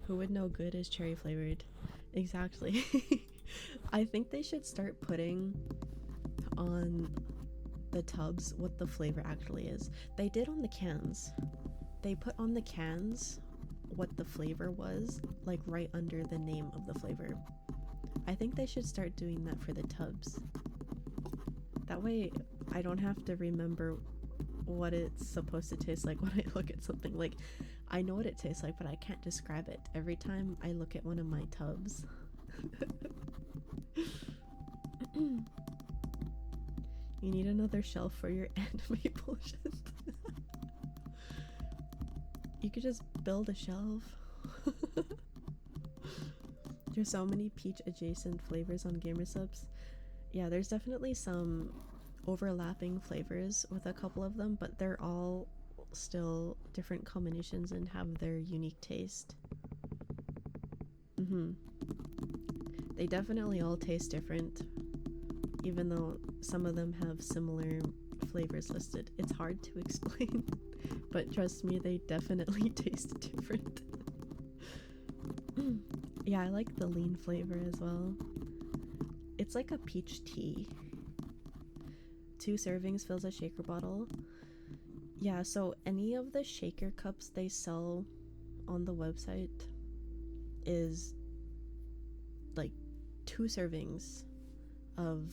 Who would know good is cherry flavored? Exactly. I think they should start putting on the tubs what the flavor actually is. They did on the cans. They put on the cans what the flavor was, like right under the name of the flavor. I think they should start doing that for the tubs. That way I don't have to remember what it's supposed to taste like when I look at something. Like, I know what it tastes like, but I can't describe it every time I look at one of my tubs. You need another shelf for your anime bullshit. You could just build a shelf. There's so many peach adjacent flavors on gamer subs. Yeah, there's definitely some overlapping flavors with a couple of them, but they're all still different combinations and have their unique taste. They definitely all taste different, even though some of them have similar flavors listed. It's hard to explain, but trust me, they definitely taste different. Yeah, I like the lean flavor as well. It's like a peach tea. 2 servings fills a shaker bottle. Yeah, so any of the shaker cups they sell on the website is like 2 servings of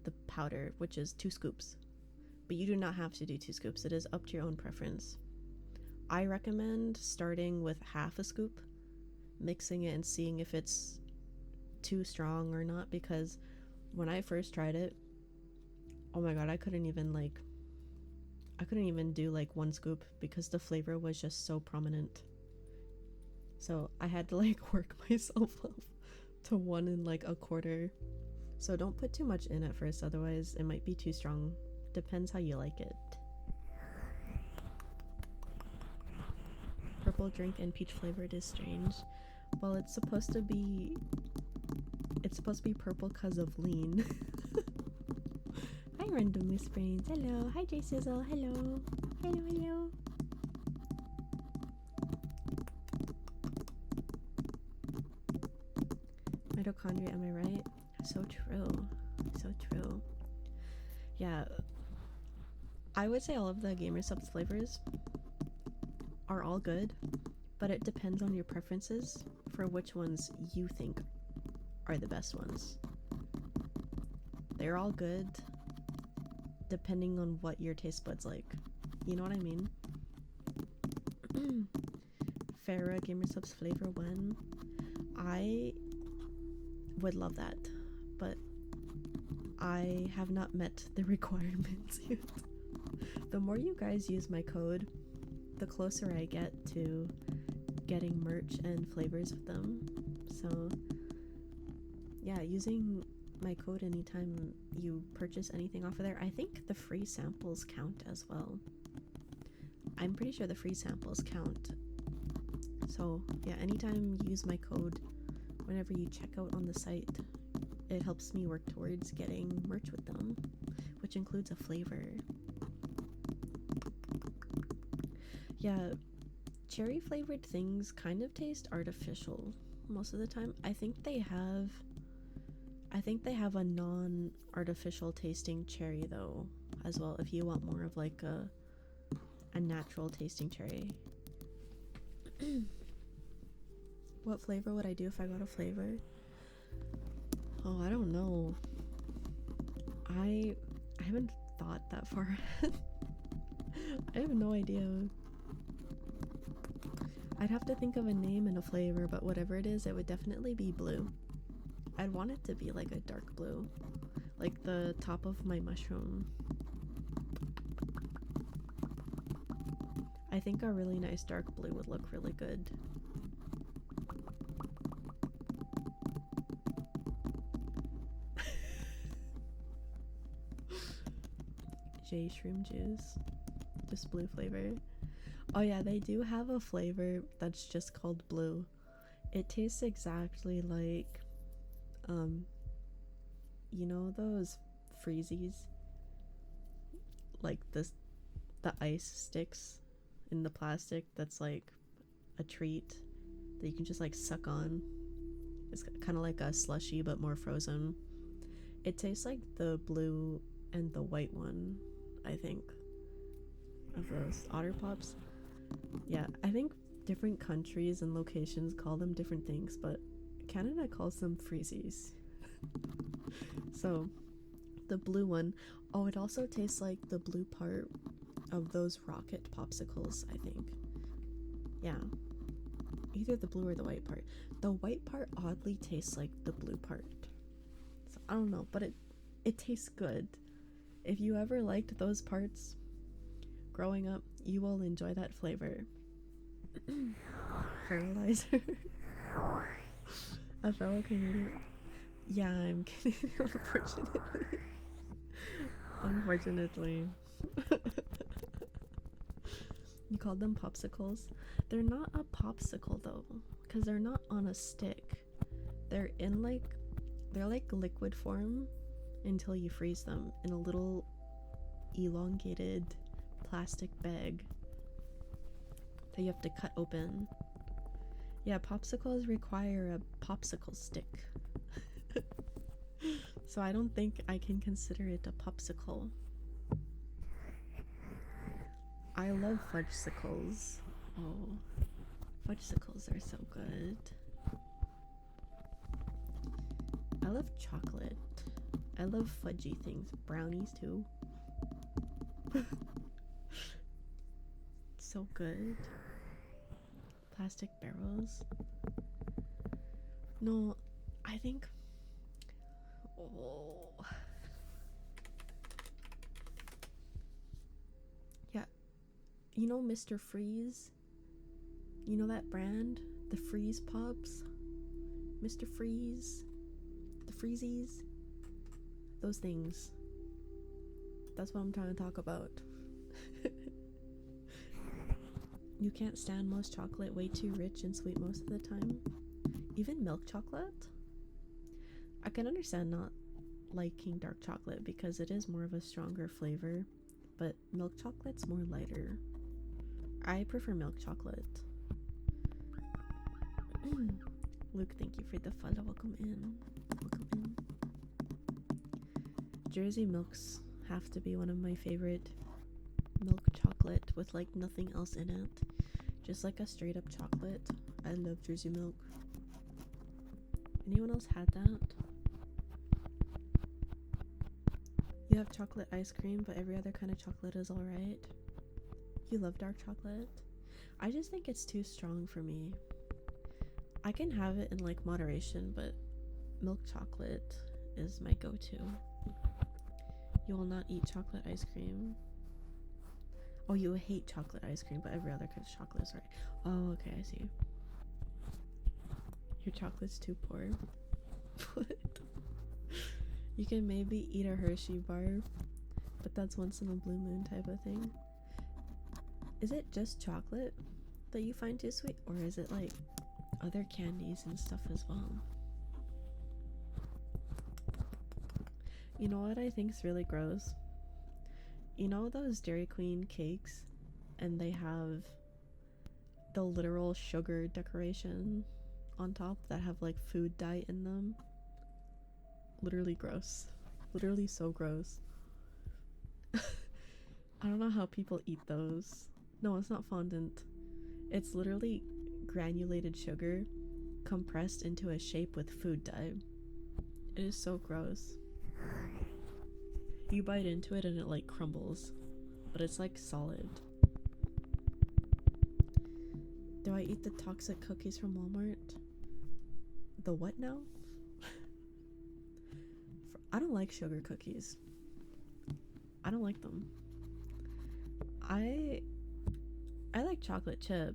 the powder, which is 2 scoops. But you do not have to do 2 scoops. It is up to your own preference. I recommend starting with half a scoop, mixing it and seeing if it's too strong or not, because when I first tried it, oh my god, I couldn't even do like 1 scoop because the flavor was just so prominent. So I had to like work myself up to 1 1/4. So don't put too much in at first, otherwise it might be too strong. Depends how you like it. Purple drink and peach flavored is strange. Well, it's supposed to be purple because of lean. Hi Random Whisperings, hello. Hi J Sizzle, hello. Hello. Mitochondria, am I right? So true. Yeah, I would say all of the gamer subs flavors are all good, but it depends on your preferences for which ones you think are the best ones. They're all good depending on what your taste buds like. You know what I mean? Farah gamer subs flavor 1. I would love that, but I have not met the requirements yet. The more you guys use my code, the closer I get to getting merch and flavors with them. So yeah, using my code anytime you purchase anything off of there. I think the free samples count as well. I'm pretty sure the free samples count So yeah, anytime you use my code whenever you check out on the site, it helps me work towards getting merch with them, which includes a flavor. Yeah, cherry flavored things kind of taste artificial most of the time. I think they have a non-artificial tasting cherry though as well, if you want more of like a natural tasting cherry. What flavor would I do if I got a flavor? Oh, I don't know. I haven't thought that far ahead. I have no idea. I'd have to think of a name and a flavor, but whatever it is, it would definitely be blue. I'd want it to be like a dark blue, like the top of my mushroom. I think a really nice dark blue would look really good. J shroom juice, just blue flavor. Oh yeah, they do have a flavor that's just called blue. It tastes exactly like, you know those freezies? Like the ice sticks in the plastic that's like a treat that you can just like suck on. It's kind of like a slushy but more frozen. It tastes like the blue and the white one, I think, of those Otter Pops. Yeah, I think different countries and locations call them different things, but Canada calls them freezies. So the blue one, oh, it also tastes like the blue part of those rocket popsicles, I think. Yeah, either the blue or the white part. The white part oddly tastes like the blue part, so I don't know, but it tastes good. If you ever liked those parts growing up, you will enjoy that flavor. Fertilizer. A fellow Canadian. Yeah, I'm Canadian, unfortunately. Unfortunately. You called them popsicles? They're not a popsicle though, because they're not on a stick. They're like liquid form until you freeze them in a little elongated plastic bag that you have to cut open. Yeah, popsicles require a popsicle stick. So I don't think I can consider it a popsicle. I love fudgesicles. Oh, fudgesicles are so good. I love chocolate. I love fudgy things. Brownies too. So good. Plastic barrels. No, I think. Oh. Yeah. You know Mr. Freeze? You know that brand? The Freeze Pops? Mr. Freeze? The Freezies? Those things. That's what I'm trying to talk about. You can't stand most chocolate, way too rich and sweet most of the time. Even milk chocolate? I can understand not liking dark chocolate because it is more of a stronger flavor, but milk chocolate's more lighter. I prefer milk chocolate. Luke, thank you for the follow. Welcome in. Welcome in. Jersey milks have to be one of my favorite milk chocolate with like nothing else in it. Just like a straight up chocolate. I love Jersey milk. Anyone else had that? You have chocolate ice cream, but every other kind of chocolate is alright. You love dark chocolate? I just think it's too strong for me. I can have it in like moderation, but milk chocolate is my go-to. You will not eat chocolate ice cream. Oh, you hate chocolate ice cream, but every other kind of chocolate is right. Oh, okay, I see. Your chocolate's too poor. What? You can maybe eat a Hershey bar, but that's once in a blue moon type of thing. Is it just chocolate? that you find too sweet, or is it like other candies and stuff as well? You know what I think is really gross? You know those Dairy Queen cakes, and they have the literal sugar decoration on top that have like food dye in them? Literally gross. Literally so gross. I don't know how people eat those. No, it's not fondant. It's literally granulated sugar compressed into a shape with food dye. It is so gross. You bite into it and it like crumbles, but it's like solid. Do I eat the toxic cookies from Walmart? The what now? I don't like sugar cookies. I don't like them. I like chocolate chip.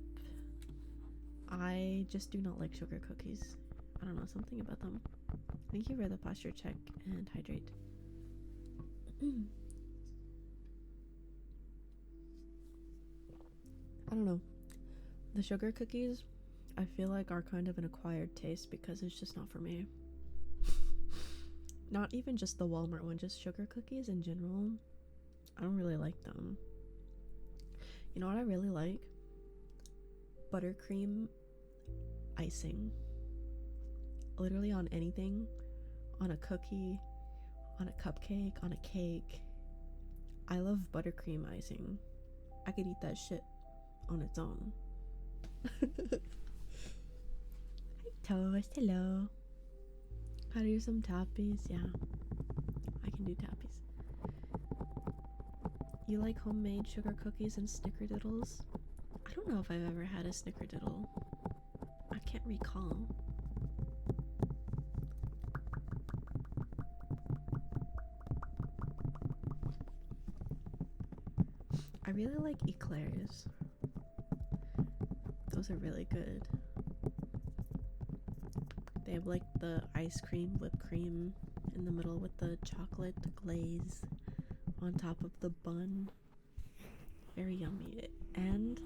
I just do not like sugar cookies. I don't know, something about them. Thank you for the posture check and hydrate. I don't know. The sugar cookies, I feel like are kind of an acquired taste because it's just not for me. Not even just the Walmart one, just sugar cookies in general. I don't really like them. You know what I really like? Buttercream icing. Literally on anything. On a cookie, on a cupcake, on a cake. I love buttercream icing. I could eat that shit on its own. Hi Toast, hello. How to do some tappies? Yeah, I can do tappies. You like homemade sugar cookies and snickerdoodles? I don't know if I've ever had a snickerdoodle. I can't recall. I really like eclairs. Those are really good. They have like the ice cream, whipped cream in the middle with the chocolate glaze on top of the bun. Very yummy. And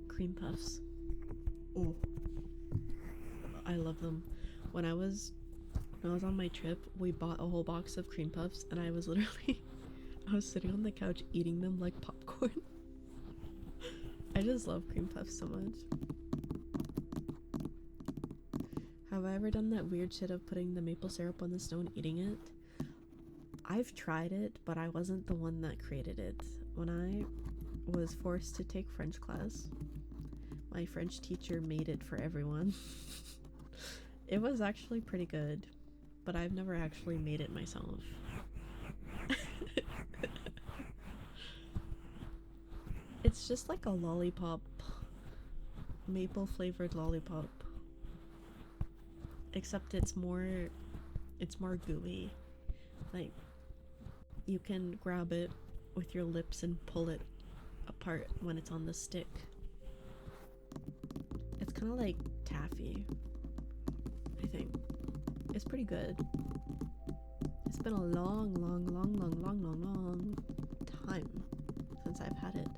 cream puffs. Oh, I love them. When I was on my trip, we bought a whole box of cream puffs, and I was literally I was sitting on the couch eating them like popcorn. I just love cream puffs so much. Have I ever done that weird shit of putting the maple syrup on the snow and eating it? I've tried it, but I wasn't the one that created it. When I was forced to take French class, my French teacher made it for everyone. It was actually pretty good, but I've never actually made it myself. It's just like a lollipop, maple flavored lollipop, except it's more gooey. Like, you can grab it with your lips and pull it apart when it's on the stick. It's kind of like taffy, I think. It's pretty good. It's been a long time since I've had it.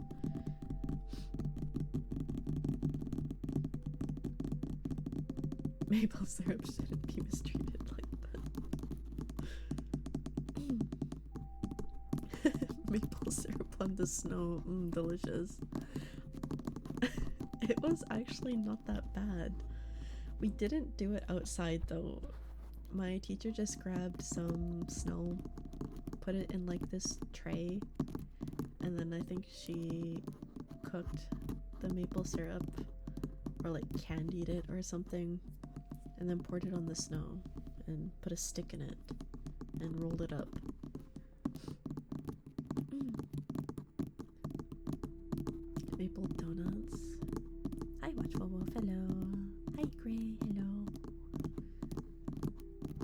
Maple syrup shouldn't be mistreated like that. Maple syrup on the snow, delicious. It was actually not that bad. We didn't do it outside though. My teacher just grabbed some snow, put it in like this tray, and then I think she cooked the maple syrup or like candied it or something, and then poured it on the snow and put a stick in it and rolled it up. Maple donuts. Hi Watchful Wolf, hello. Hi Gray, hello.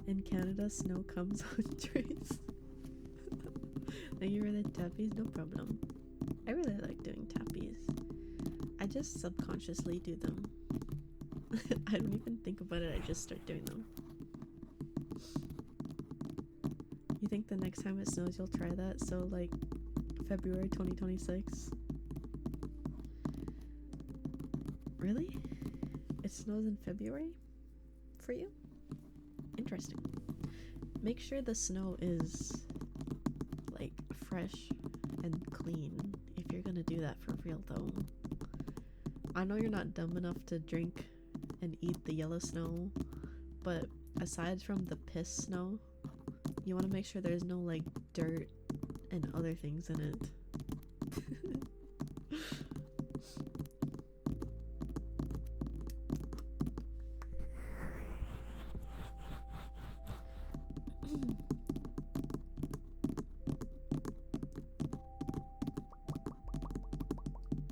In Canada, snow comes on trays. Thank you for the tappies, no problem. I really like doing tappies. I just subconsciously do them. I don't even think about it, I just start doing them. You think the next time it snows you'll try that? So like February 2026? Really? It snows in February? For you? Interesting. Make sure the snow is like fresh and clean if you're gonna do that for real though. I know you're not dumb enough to drink and eat the yellow snow, but aside from the piss snow, you want to make sure there's no like dirt and other things in it.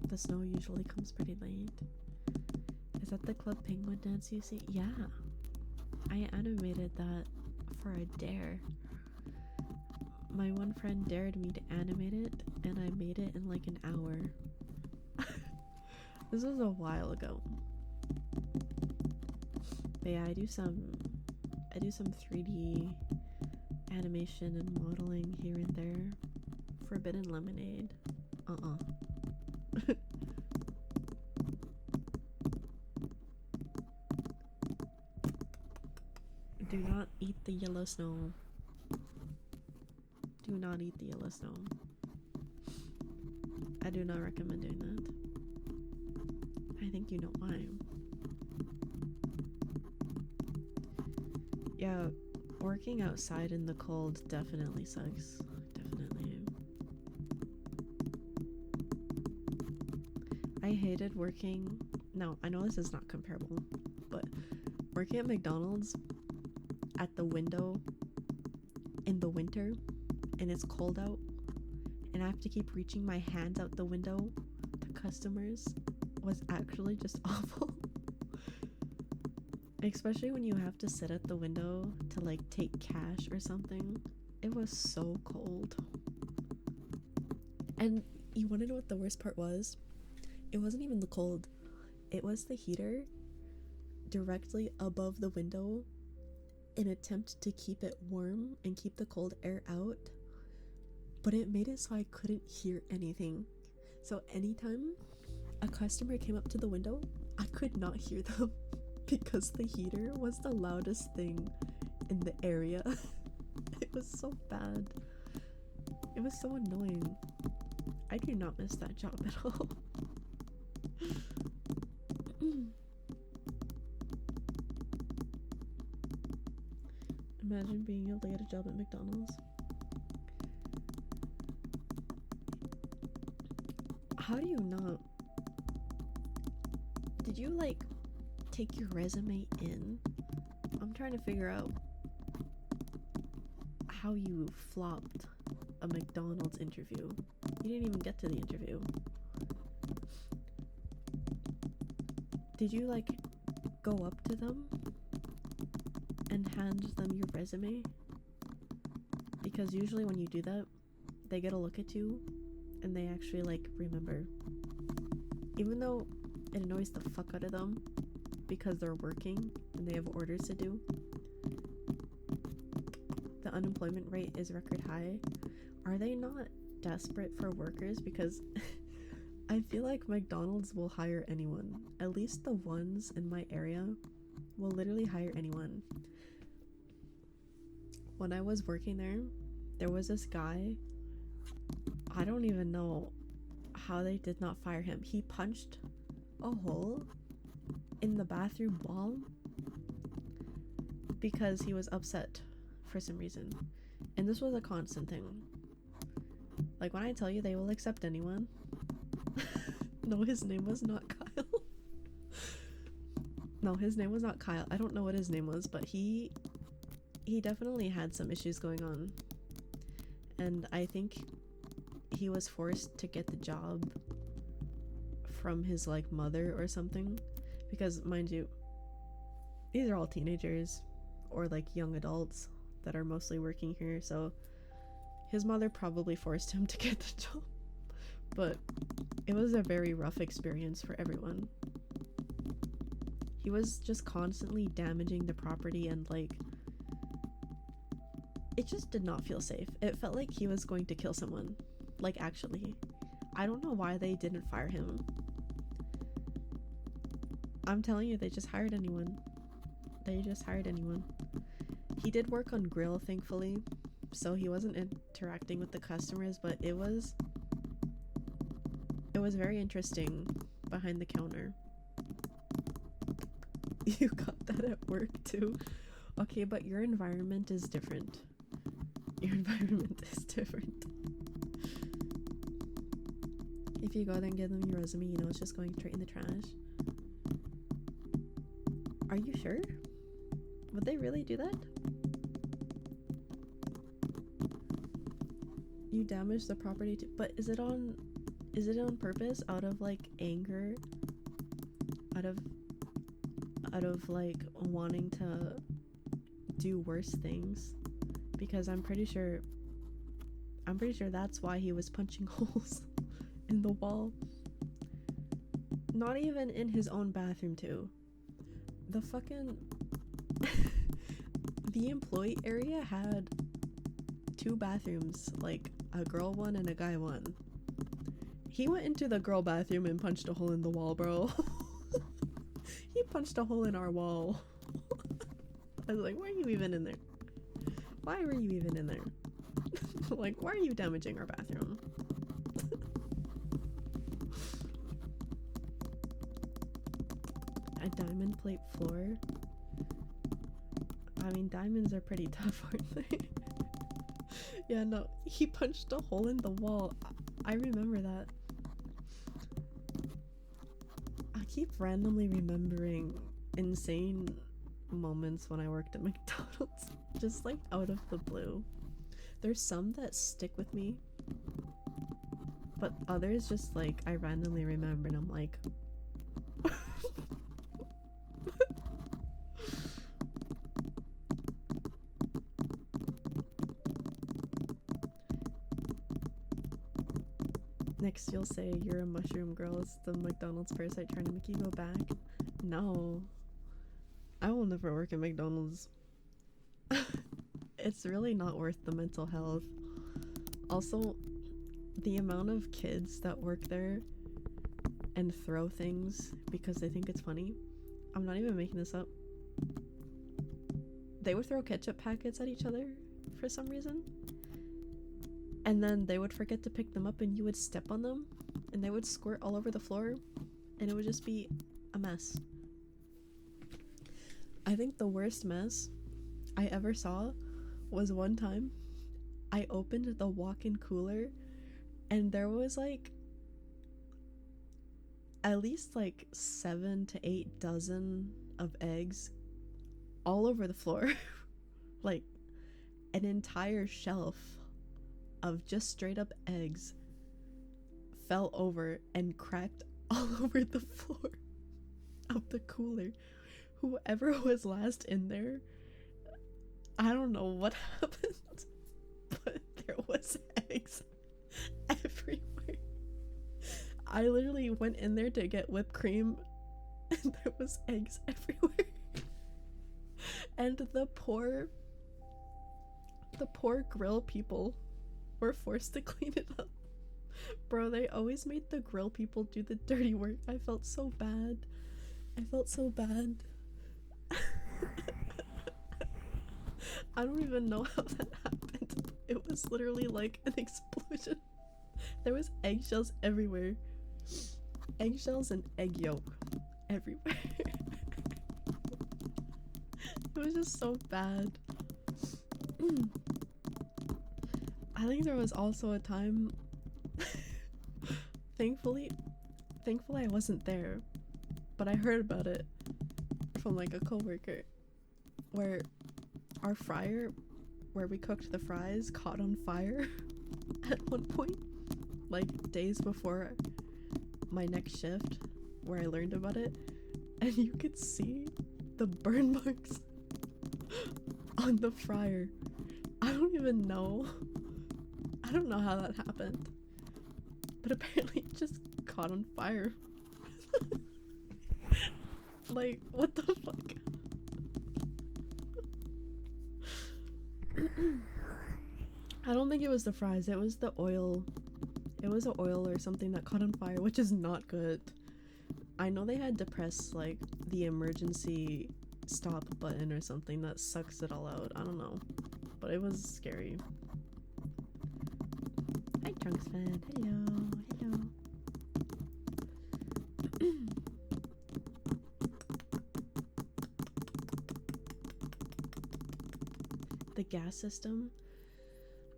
The snow usually comes pretty late. Is that the Club Penguin dance you see? Yeah. I animated that for a dare. My one friend dared me to animate it, and I made it in like an hour. This was a while ago. But yeah, I do some 3D animation and modeling here and there. Forbidden Lemonade. Do not eat the yellow snow. Do not eat the yellow snow. I do not recommend doing that. I think you know why. Yeah, working outside in the cold definitely sucks. Definitely. I hated working. No, I know this is not comparable, but working at McDonald's at the window in the winter and it's cold out and I have to keep reaching my hands out the window to customers was actually just awful. Especially when you have to sit at the window to like take cash or something. It was so cold. And you want to know what the worst part was? It wasn't even the cold. It was the heater directly above the window in attempt to keep it warm and keep the cold air out, but it made it so I couldn't hear anything. So anytime a customer came up to the window, I could not hear them because the heater was the loudest thing in the area. It was so bad. It was so annoying. I do not miss that job at all. Imagine being able to get a job at McDonald's. How do you not? Did you like take your resume in? I'm trying to figure out how you flopped a McDonald's interview. You didn't even get to the interview. Did you like go up to them and hand them your resume? Because usually when you do that, they get a look at you and they actually like remember. Even though it annoys the fuck out of them because they're working and they have orders to do. The unemployment rate is record high. Are they not desperate for workers? Because I feel like McDonald's will hire anyone. At least the ones in my area will literally hire anyone. When I was working there, there was this guy. I don't even know how they did not fire him. He punched a hole in the bathroom wall because he was upset for some reason. And this was a constant thing. Like when I tell you they will accept anyone. No, his name was not Kyle. No, his name was not Kyle. I don't know what his name was, but he definitely had some issues going on. And I think he was forced to get the job from his like mother or something, because mind you, these are all teenagers or like young adults that are mostly working here, so his mother probably forced him to get the job. But it was a very rough experience for everyone. He was just constantly damaging the property and like it just did not feel safe. It felt like he was going to kill someone. Like actually. I don't know why they didn't fire him. I'm telling you, they just hired anyone. They just hired anyone. He did work on grill, thankfully, so he wasn't interacting with the customers, but it was very interesting behind the counter. You got that at work too? Okay, but your environment is different. Your environment is different. If you go there and give them your resume, you know it's just going straight in the trash. Are you sure? Would they really do that? You damaged the property too, but is it on purpose? Out of like anger? Out of like wanting to do worse things? Because I'm pretty sure that's why he was punching holes in the wall. Not even in his own bathroom too. The fucking the employee area had 2 bathrooms, like a girl one and a guy one. He went into the girl bathroom and punched a hole in the wall, bro. He punched a hole in our wall. I was like, why are you even in there? Why were you even in there? Like, why are you damaging our bathroom? A diamond plate floor? I mean, diamonds are pretty tough, aren't they? Yeah, no, he punched a hole in the wall. I remember that. I keep randomly remembering insane moments when I worked at McDonald's, just like out of the blue. There's some that stick with me, but others just like I randomly remember and I'm like next you'll say you're a mushroom girl. Is the McDonald's parasite trying to make you go back? No, I will never work at McDonald's. It's really not worth the mental health. Also, the amount of kids that work there and throw things because they think it's funny. I'm not even making this up. They would throw ketchup packets at each other for some reason. And then they would forget to pick them up and you would step on them and they would squirt all over the floor and it would just be a mess. I think the worst mess I ever saw was one time I opened the walk-in cooler and there was like at least like 7 to 8 dozen of eggs all over the floor. Like an entire shelf of just straight up eggs fell over and cracked all over the floor of the cooler. Whoever was last in there, I don't know what happened, but there was eggs everywhere. I literally went in there to get whipped cream and there was eggs everywhere. And the poor grill people were forced to clean it up. Bro, they always made the grill people do the dirty work. I felt so bad. I don't even know how that happened. It was literally like an explosion. There was eggshells everywhere. Eggshells and egg yolk everywhere. It was just so bad. I think there was also a time thankfully I wasn't there, but I heard about it from like a coworker where our fryer where we cooked the fries caught on fire at one point, like days before my next shift where I learned about it, and you could see the burn marks on the fryer. I don't know how that happened, but apparently it just caught on fire. Like, what the fuck? I don't think it was the fries, it was the oil. It was the oil or something that caught on fire, which is not good. I know they had to press like the emergency stop button or something that sucks it all out. I don't know, but it was scary. Hi, Trunks fan. Hello, hello. The gas system,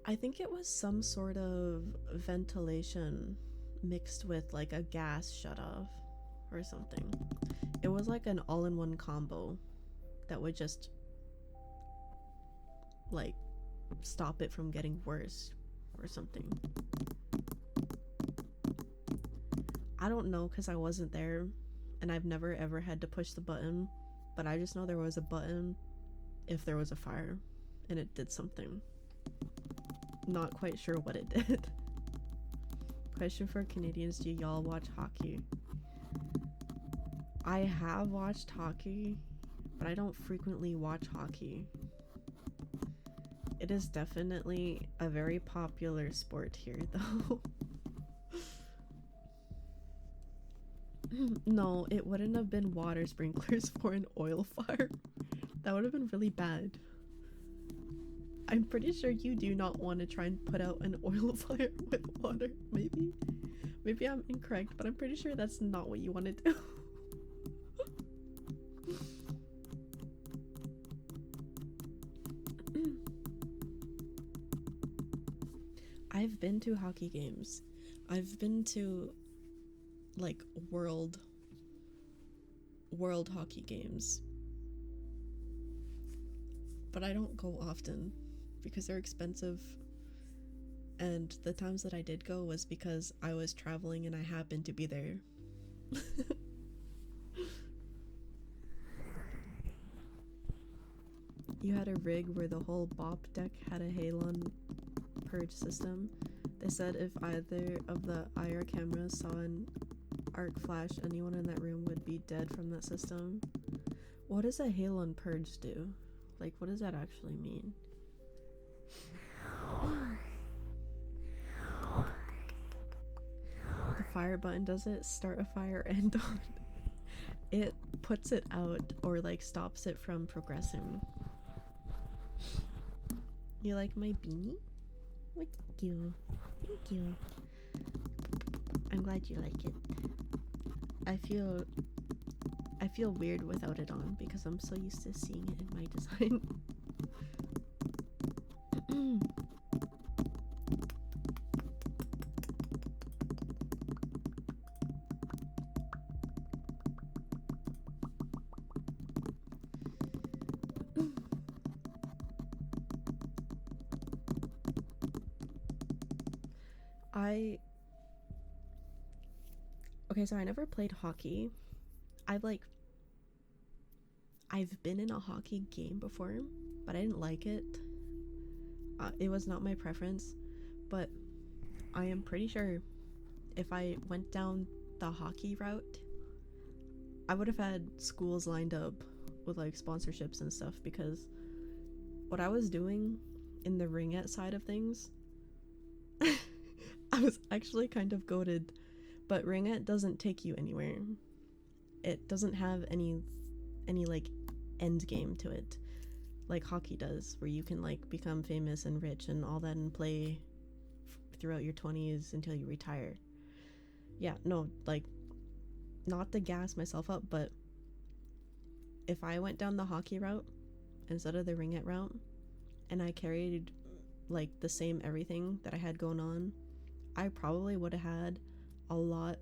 I think it was some sort of ventilation mixed with like a gas shut off or something. It was like an all-in-one combo that would just like stop it from getting worse or something. I don't know because I wasn't there and I've never ever had to push the button, but I just know there was a button if there was a fire and it did something. Not quite sure what it did. Question for Canadians, do y'all watch hockey? I have watched hockey, but I don't frequently watch hockey. It is definitely a very popular sport here, though. No, it wouldn't have been water sprinklers for an oil fire. That would have been really bad. I'm pretty sure you do not want to try and put out an oil fire with water. Maybe I'm incorrect, but I'm pretty sure that's not what you want to do. I've been to hockey games. I've been to like world hockey games. But I don't go often because they're expensive. And the times that I did go was because I was traveling and I happened to be there. You had a rig where the whole bop deck had a halon purge system. They said if either of the IR cameras saw an arc flash, anyone in that room would be dead from that system. What does a halon purge do? Like, what does that actually mean? The fire button, does it start a fire and on? It puts it out or like stops it from progressing. You like my beanie? Thank you. Thank you. I'm glad you like it. I feel weird without it on because I'm so used to seeing it in my design. Okay, so I never played hockey. I've been in a hockey game before, but I didn't like it. It was not my preference, but I am pretty sure if I went down the hockey route, I would have had schools lined up with like sponsorships and stuff, because what I was doing in the ringette side of things, I was actually kind of goated, but ringette doesn't take you anywhere. It doesn't have any like end game to it like hockey does, where you can like become famous and rich and all that and play throughout your 20s until you retire. Yeah, no, like, not to gas myself up, but if I went down the hockey route instead of the ringette route and I carried like the same everything that I had going on, I probably would have had a lot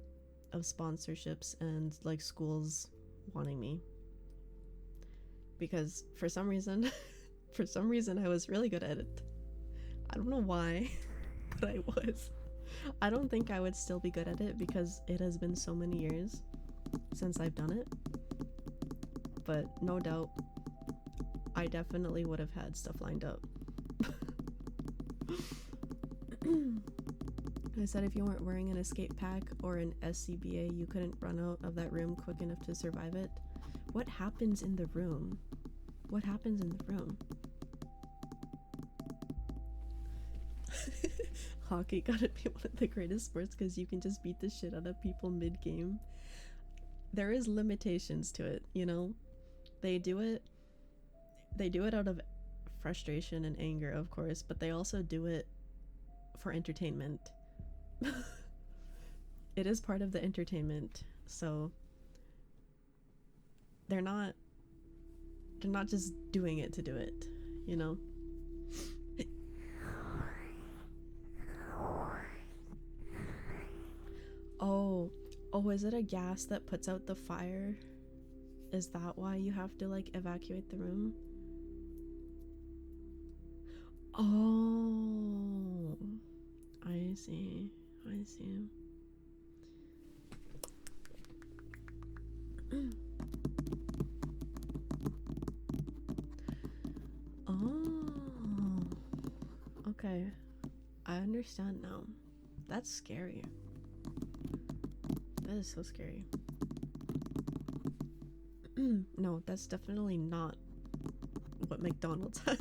of sponsorships and like schools wanting me, because for some reason I was really good at it. I don't know why, but I was. I don't think I would still be good at it because it has been so many years since I've done it, but no doubt I definitely would have had stuff lined up. I said if you weren't wearing an escape pack or an SCBA, you couldn't run out of that room quick enough to survive it. What happens in the room? What happens in the room? Hockey gotta be one of the greatest sports because you can just beat the shit out of people mid-game. there is limitations to it, you know? They do it out of frustration and anger, of course, but they also do it for entertainment. It is part of the entertainment, so they're not just doing it to do it, you know? Oh, is it a gas that puts out the fire? Is that why you have to like evacuate the room? Oh, I see. I see. Oh, okay. I understand now. That's scary. That is so scary. No, that's definitely not what McDonald's had.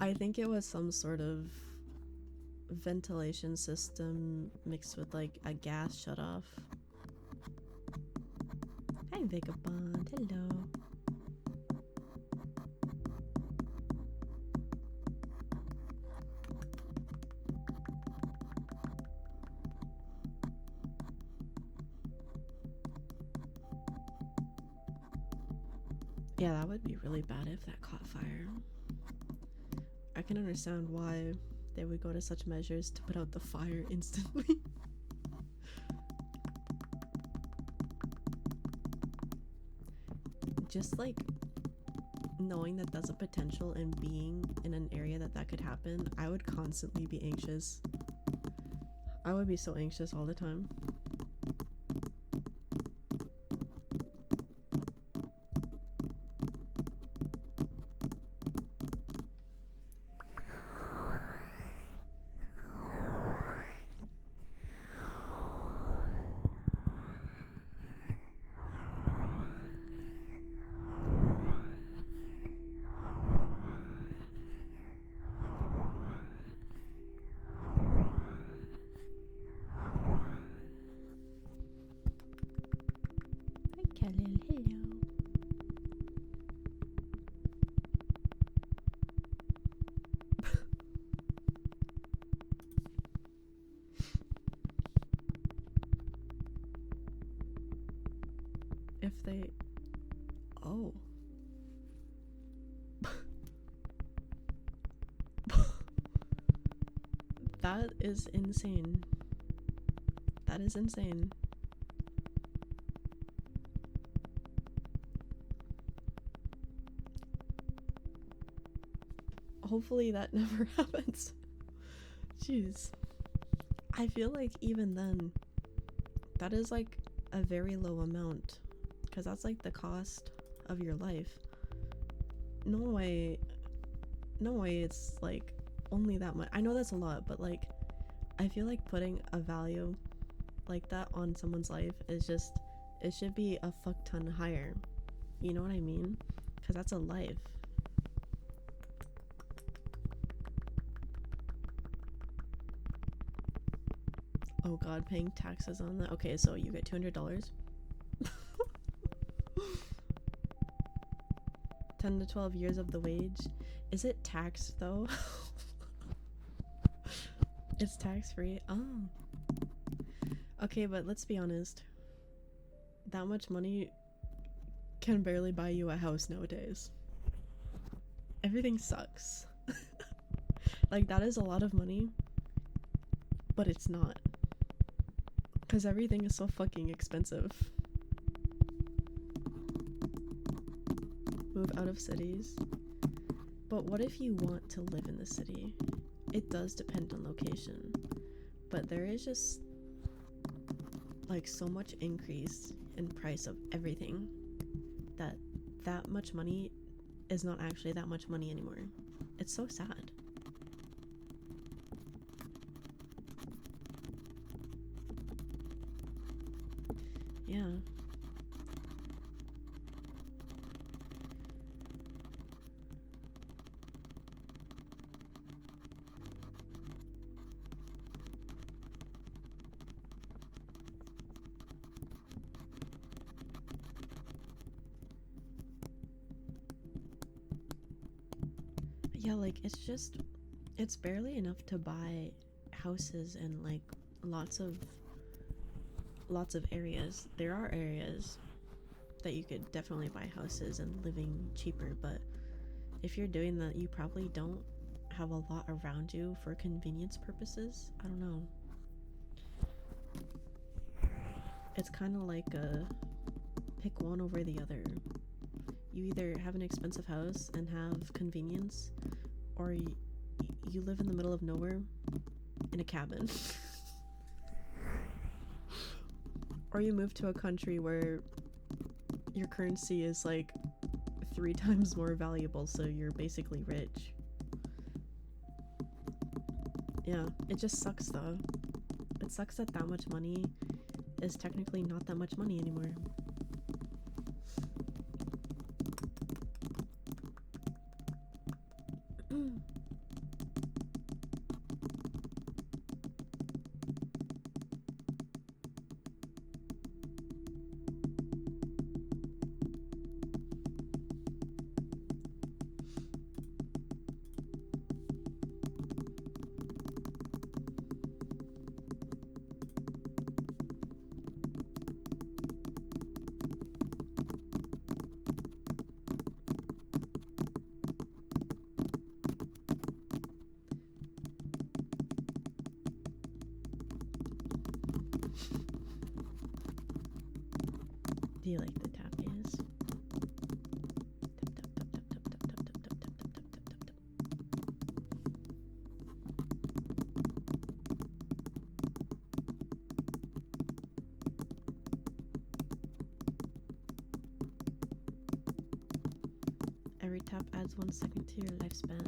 I think it was some sort of ventilation system mixed with like a gas shut off. Hi, Vagabond. Hello. Yeah, that would be really bad if that caught fire. I can understand why they would go to such measures to put out the fire instantly. Just like knowing that that's a potential and being in an area that could happen, I would constantly be anxious. I would be so anxious all the time. Hi, Khalil. Hello. If they... Oh. That is insane. That is insane. Hopefully that never happens. Jeez. I feel like even then, that is like a very low amount. Because that's like the cost of your life. No way it's like only that much. I know that's a lot, but like I feel like putting a value like that on someone's life is just, it should be a fuck ton higher. You know what I mean? Because that's a life. Oh god, paying taxes on that. Okay, so you get $200. 10 to 12 years of the wage. Is it taxed though? It's tax free. Oh. Okay, but let's be honest. That much money can barely buy you a house nowadays. Everything sucks. Like, that is a lot of money, but it's not. Because everything is so fucking expensive. Move out of cities. But what if you want to live in the city? It does depend on location. But there is just like so much increase in price of everything that much money is not actually that much money anymore. It's so sad. Yeah. Yeah, like it's barely enough to buy houses in like lots of lots of areas. There are areas that you could definitely buy houses and living cheaper, but if you're doing that, you probably don't have a lot around you for convenience purposes. I don't know. It's kind of like a pick one over the other. You either have an expensive house and have convenience, or you live in the middle of nowhere in a cabin. Or you move to a country where your currency is like 3 times more valuable, so you're basically rich. Yeah, it just sucks though. It sucks that that much money is technically not that much money anymore. Do you like the tappies? Every tap adds 1 second to your lifespan.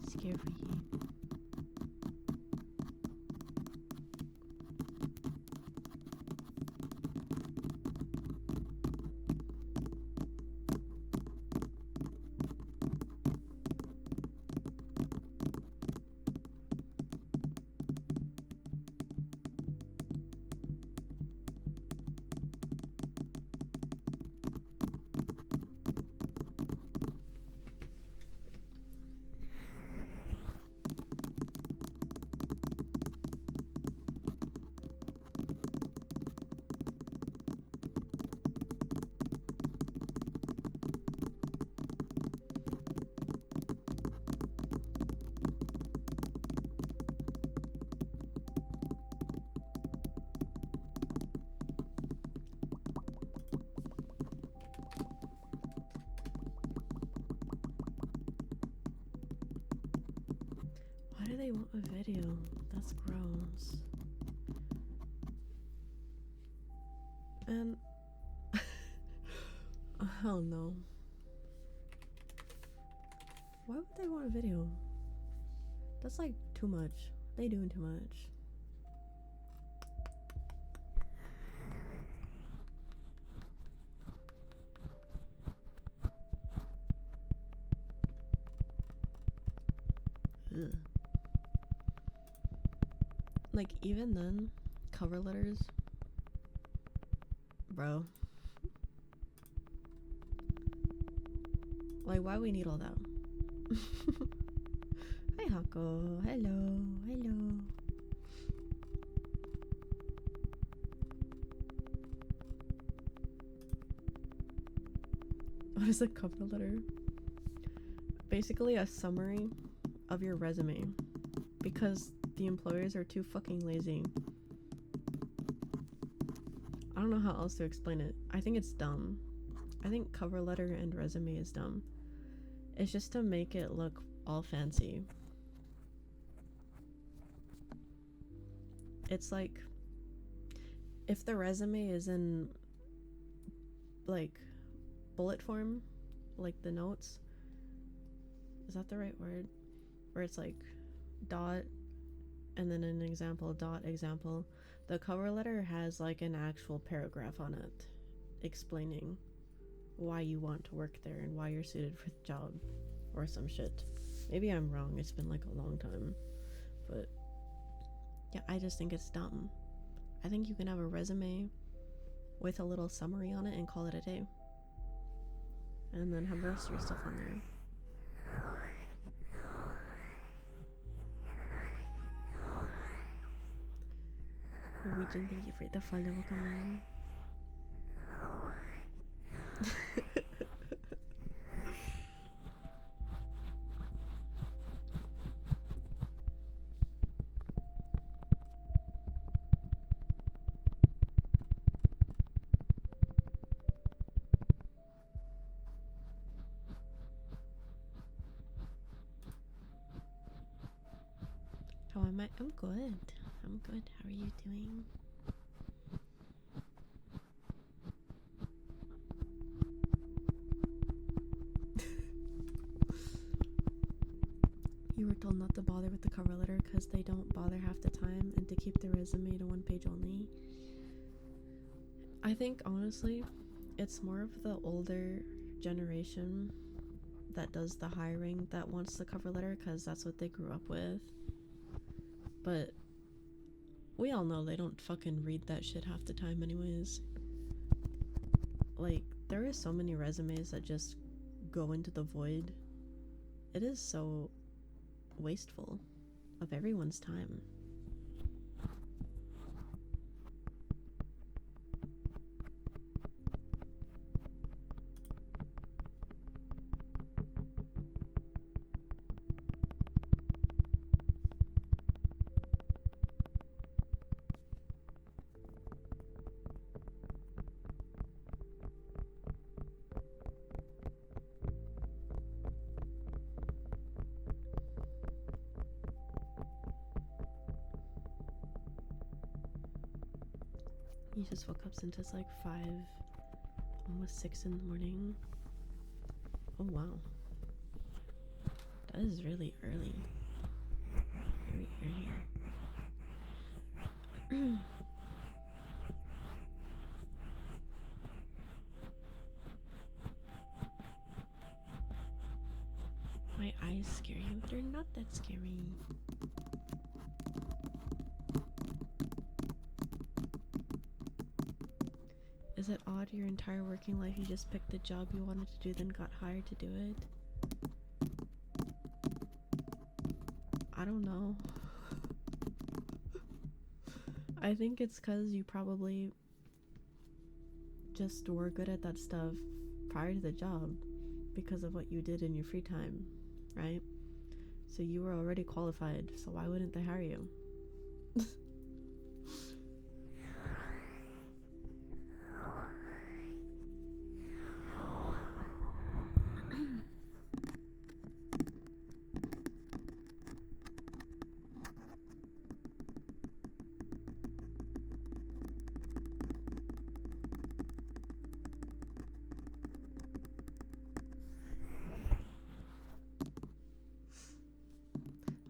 Scary. Why do they want a video? That's gross. And oh, hell no. Why would they want a video? That's like too much. They doing too much. Ugh. Like even then, Cover letters? Bro. Like, why we need all that? Hi, Hako. Hello. Hello. What is a cover letter? Basically a summary of your resume. Because the employers are too fucking lazy. I don't know how else to explain it. I think it's dumb. I think cover letter and resume is dumb. It's just to make it look all fancy. It's like, if the resume is in like bullet form, like the notes, is that the right word? Where it's like dot and then an example, dot, example. The cover letter has like an actual paragraph on it explaining why you want to work there and why you're suited for the job or some shit. Maybe I'm wrong, it's been like a long time, but yeah, I just think it's dumb. I think you can have a resume with a little summary on it and call it a day, and then have the rest of your stuff on there. Norwegian, thank you for the follow. Welcome in. How am I? I'm good. I'm good. How are you doing? You were told not to bother with the cover letter because they don't bother half the time, and to keep the resume to one page only. I think honestly, it's more of the older generation that does the hiring that wants the cover letter because that's what they grew up with. But we all know they don't fucking read that shit half the time anyways. Like, there are so many resumes that just go into the void. It is so wasteful of everyone's time. You just woke up since it's like 5, almost 6 in the morning. Oh wow. That is really early. Very early. My eyes scare you, but they're not that scary. Is it odd your entire working life you just picked the job you wanted to do, then got hired to do it? I don't know. I think it's because you probably just were good at that stuff prior to the job because of what you did in your free time, right? So you were already qualified, so why wouldn't they hire you?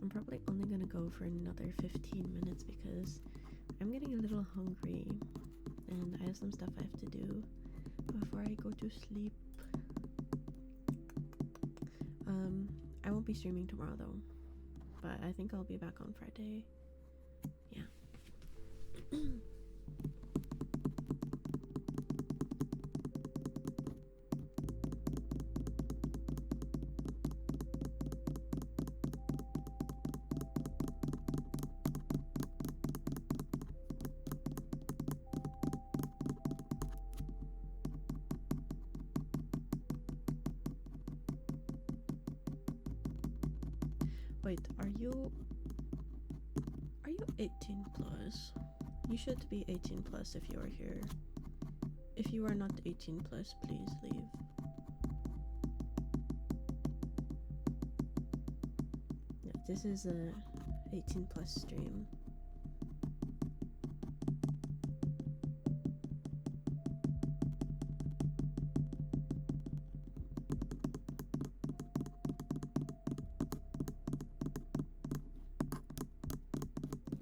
I'm probably only gonna go for another 15 minutes because I'm getting a little hungry and I have some stuff I have to do before I go to sleep. I won't be streaming tomorrow though, but I think I'll be back on Friday. Yeah. Wait, are you 18 plus? You should be 18 plus if you are here. If you are not 18 plus, please leave. Yeah, this is a 18 plus stream.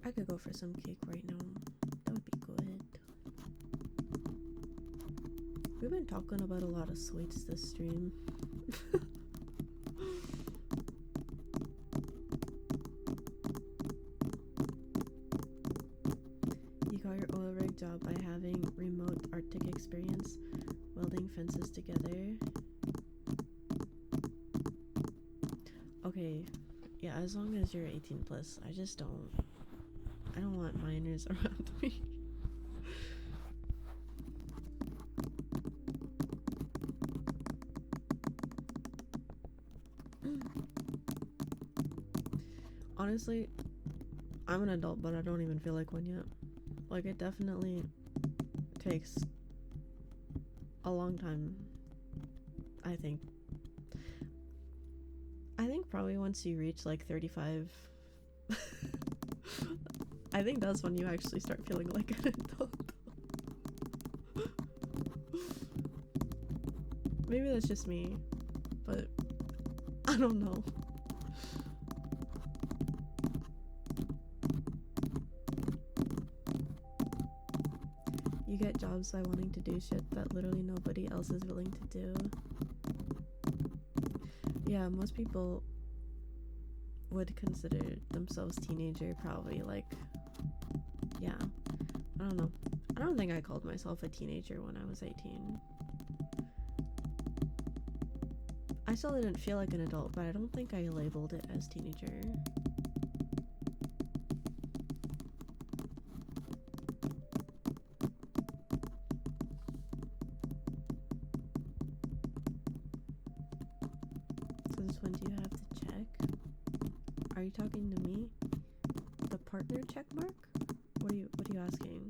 I could go for some cake right now. That would be good. We've been talking about a lot of sweets this stream. You got your oil rig job by having remote Arctic experience, welding fences together. Okay, yeah, as long as you're 18 plus, I don't want minors around me. Honestly, I'm an adult, but I don't even feel like one yet. Like, it definitely takes a long time, I think. I think probably once you reach like 35, I think that's when you actually start feeling like an adult. Maybe that's just me, but I don't know. You get jobs by wanting to do shit that literally nobody else is willing to do. Yeah, most people would consider themselves teenager, probably. Like, yeah, I don't know. I don't think I called myself a teenager when I was 18. I still didn't feel like an adult, but I don't think I labeled it as teenager. Since when do you have to check? Are you talking to me? The partner check mark? What are you asking?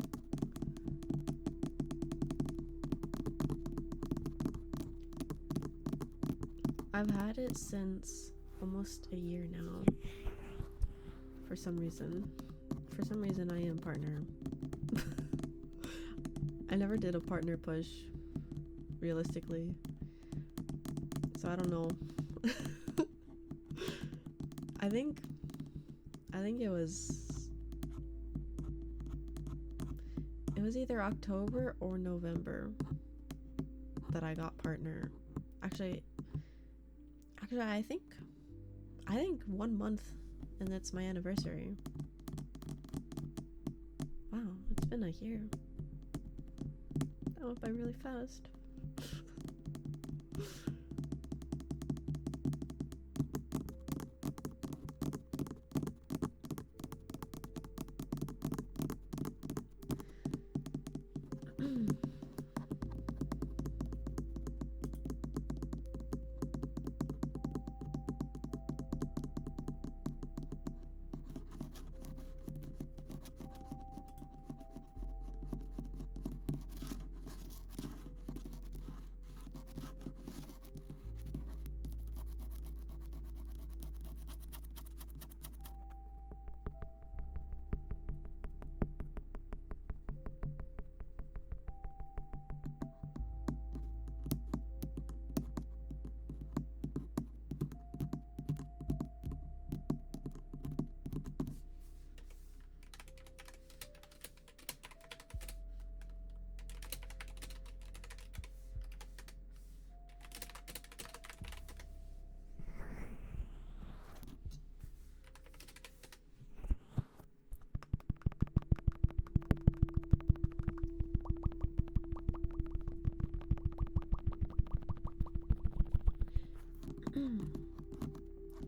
I've had it since almost a year now. For some reason. For some reason I am partner. I never did a partner push, realistically. So I don't know. I think it was either October or November that I got partner. Actually I think 1 month, and that's my anniversary. Wow, it's been a year. That went by really fast.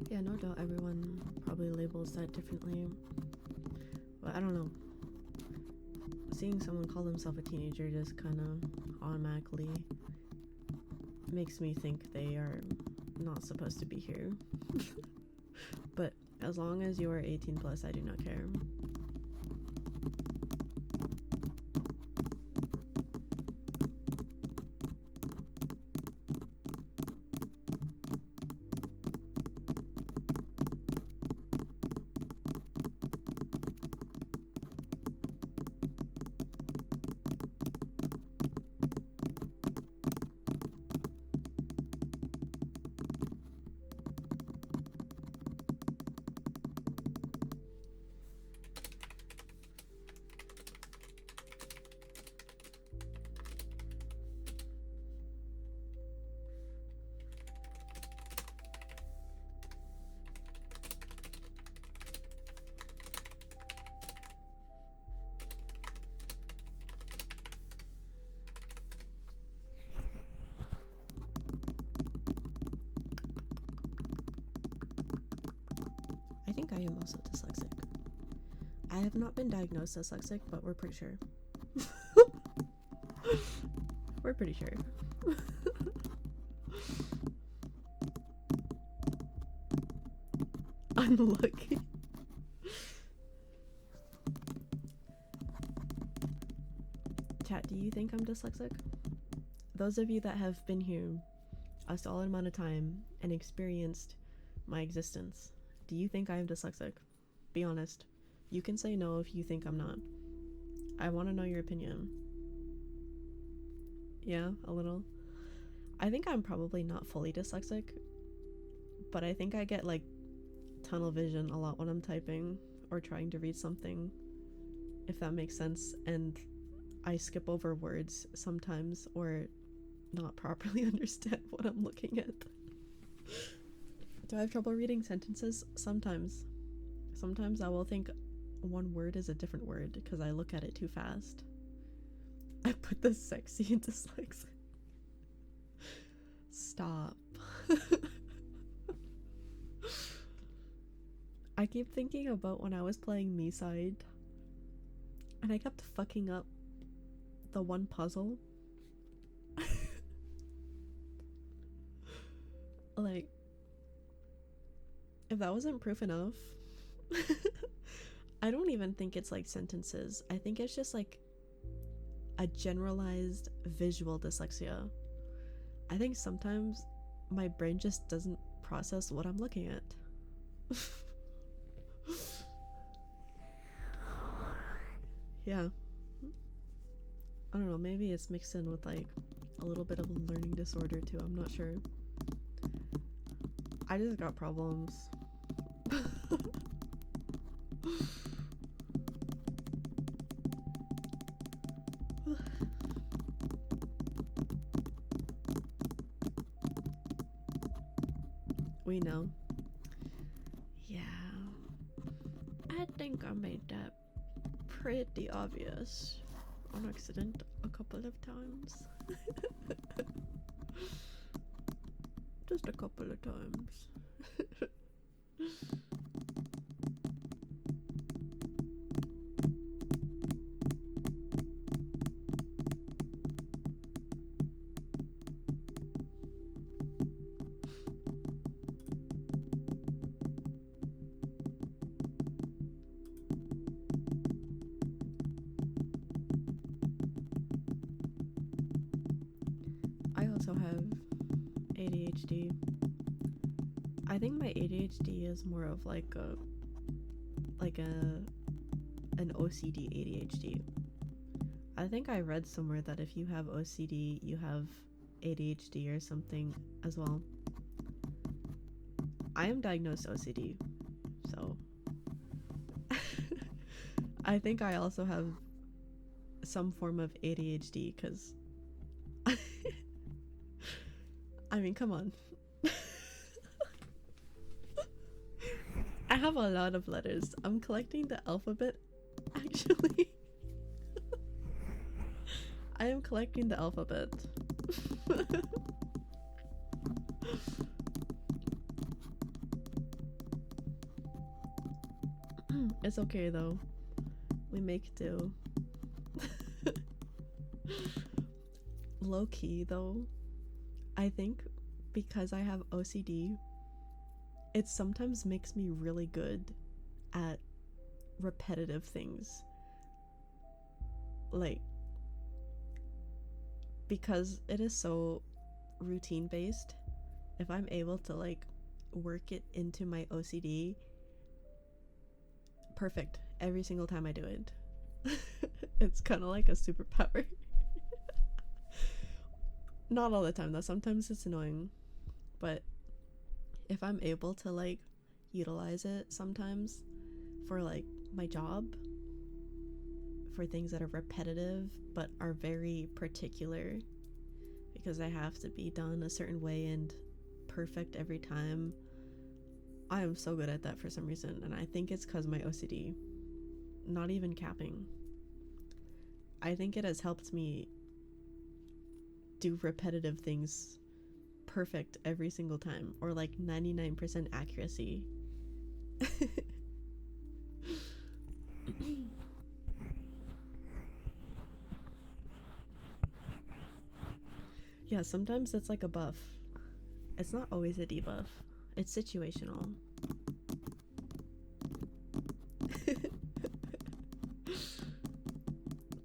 Yeah, no doubt everyone probably labels that differently. But I don't know. Seeing someone call themselves a teenager just kind of automatically makes me think they are not supposed to be here. But as long as you are 18 plus, I do not care. I think I am also dyslexic. I have not been diagnosed dyslexic, but we're pretty sure. We're pretty sure. Unlucky. Chat, do you think I'm dyslexic? Those of you that have been here a solid amount of time and experienced my existence, do you think I am dyslexic? Be honest. You can say no if you think I'm not. I want to know your opinion. Yeah, a little. I think I'm probably not fully dyslexic, but I think I get like tunnel vision a lot when I'm typing or trying to read something, if that makes sense, and I skip over words sometimes or not properly understand what I'm looking at. Do I have trouble reading sentences? Sometimes. Sometimes I will think one word is a different word because I look at it too fast. I put the sexy in dyslexic. Stop. I keep thinking about when I was playing Me Side and I kept fucking up the one puzzle. Like, if that wasn't proof enough, I don't even think it's like sentences. I think it's just like a generalized visual dyslexia. I think sometimes my brain just doesn't process what I'm looking at. Yeah. I don't know, maybe it's mixed in with like a little bit of a learning disorder too, I'm not sure. I just got problems. We know. Yeah. I think I made that pretty obvious on accident a couple of times. Just a couple of times. I also have ADHD. I think my ADHD is more of like an OCD ADHD. I think I read somewhere that if you have OCD, you have ADHD or something as well. I am diagnosed OCD, so I think I also have some form of ADHD because I mean, come on. I have a lot of letters. I'm collecting the alphabet, actually. I am collecting the alphabet. It's okay though. We make do. Low key though, I think because I have OCD, it sometimes makes me really good at repetitive things. Like, because it is so routine based, if I'm able to like work it into my OCD, perfect every single time I do it. It's kind of like a superpower. Not all the time though, sometimes it's annoying, but if I'm able to like utilize it sometimes for like my job, for things that are repetitive but are very particular because they have to be done a certain way and perfect every time, I am so good at that for some reason, and I think it's because my OCD. Not even capping. I think it has helped me do repetitive things perfect every single time, or like 99% accuracy. Yeah, sometimes it's like a buff. It's not always a debuff. It's situational.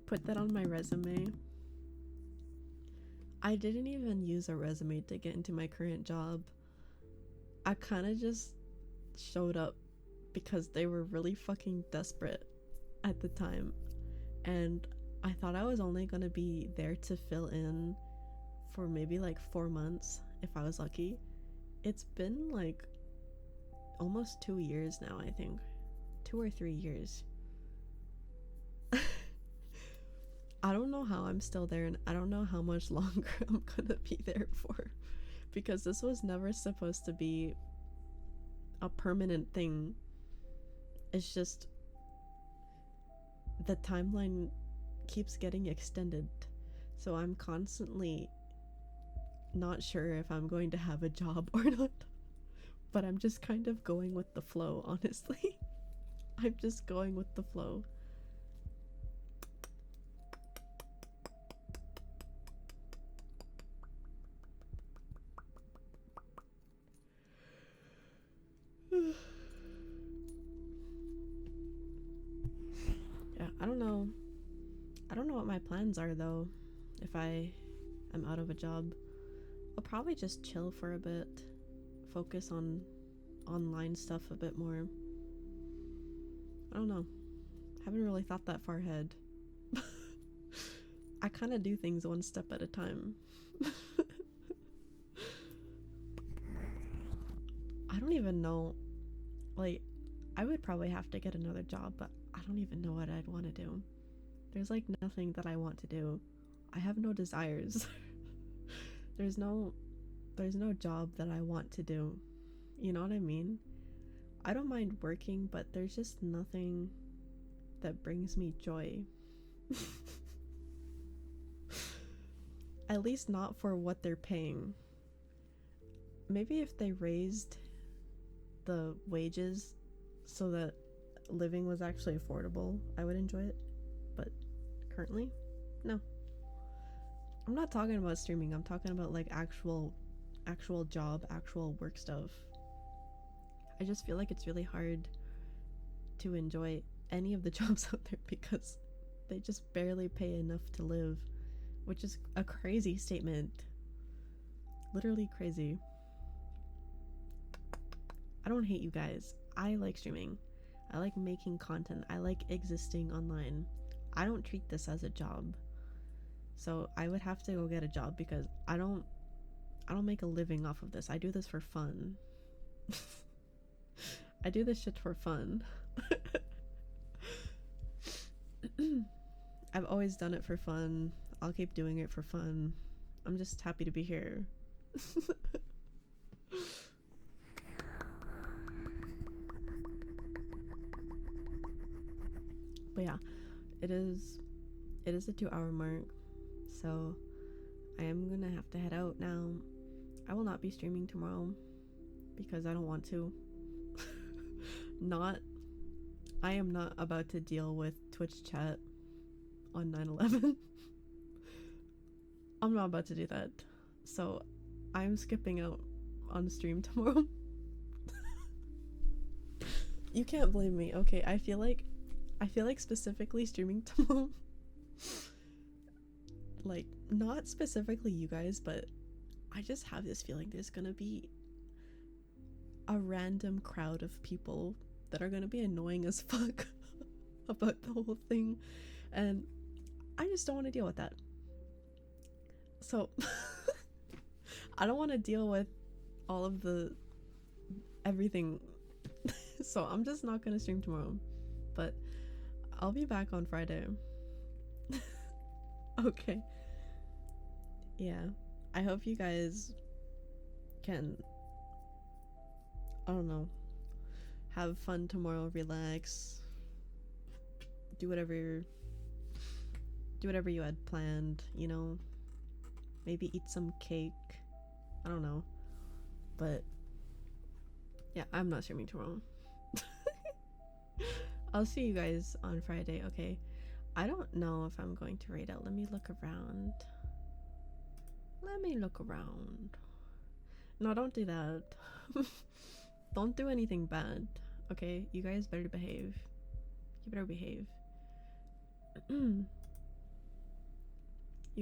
Put that on my resume. I didn't even use a resume to get into my current job. I kind of just showed up because they were really fucking desperate at the time. And I thought I was only going to be there to fill in for maybe like 4 months if I was lucky. It's been like almost 2 years now, I think. 2 or 3 years. I don't know how I'm still there, and I don't know how much longer I'm gonna be there for, because this was never supposed to be a permanent thing. It's just the timeline keeps getting extended, so I'm constantly not sure if I'm going to have a job or not, but I'm just kind of going with the flow, honestly. I'm just going with the flow. Yeah, I don't know what my plans are though. If I am out of a job, I'll probably just chill for a bit, focus on online stuff a bit more. I don't know, haven't really thought that far ahead. I kind of do things one step at a time. I don't even know, like, I would probably have to get another job, but I don't even know what I'd want to do. There's like nothing that I want to do. I have no desires. there's no job that I want to do. You know what I mean? I don't mind working, but there's just nothing that brings me joy. At least not for what they're paying. Maybe if they raised the wages so that living was actually affordable, I would enjoy it. But currently, no. I'm not talking about streaming, I'm talking about like actual job, actual work stuff. I just feel like it's really hard to enjoy any of the jobs out there because they just barely pay enough to live, which is a crazy statement. Literally crazy. I don't hate you guys. I like streaming. I like making content. I like existing online. I don't treat this as a job. So I would have to go get a job because I don't make a living off of this. I do this for fun. I do this shit for fun. I've always done it for fun. I'll keep doing it for fun. I'm just happy to be here. But yeah, it is a 2-hour mark, so I am gonna have to head out now. I will not be streaming tomorrow because I don't want to. Not I am not about to deal with Twitch chat on 9/11. I'm not about to do that. So I'm skipping out on stream tomorrow. You can't blame me. Okay, I feel like specifically streaming tomorrow. Like, not specifically you guys, but I just have this feeling there's gonna be a random crowd of people that are gonna be annoying as fuck about the whole thing, and I just don't want to deal with that. So I don't want to deal with all of the everything. So I'm just not gonna stream tomorrow, but I'll be back on Friday. Okay. Yeah, I hope you guys can, I don't know, have fun tomorrow, relax, do whatever you had planned, you know, maybe eat some cake, I don't know, but yeah, I'm not streaming tomorrow. I'll see you guys on Friday. Okay, I don't know if I'm going to raid out. Let me look around. No, don't do that. Don't do anything bad, okay? You guys better behave. You better behave. You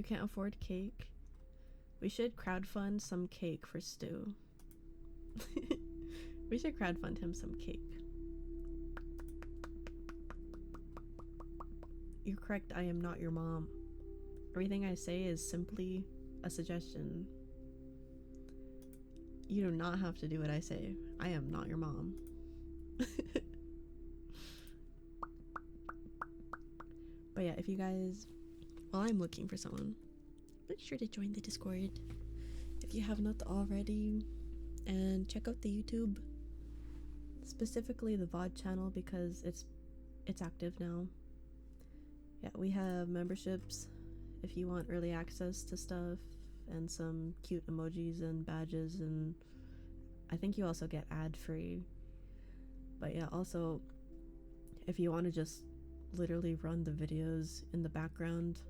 can't afford cake? We should crowdfund some cake for Stu. We should crowdfund him some cake. You're correct, I am not your mom. Everything I say is simply a suggestion. You do not have to do what I say. I am not your mom. But yeah, if you guys, while I'm looking for someone, make sure to join the Discord if you have not already, and check out the YouTube, specifically the VOD channel, because it's active now. Yeah, we have memberships if you want early access to stuff and some cute emojis and badges, and I think you also get ad-free. But yeah, also if you want to just literally run the videos in the background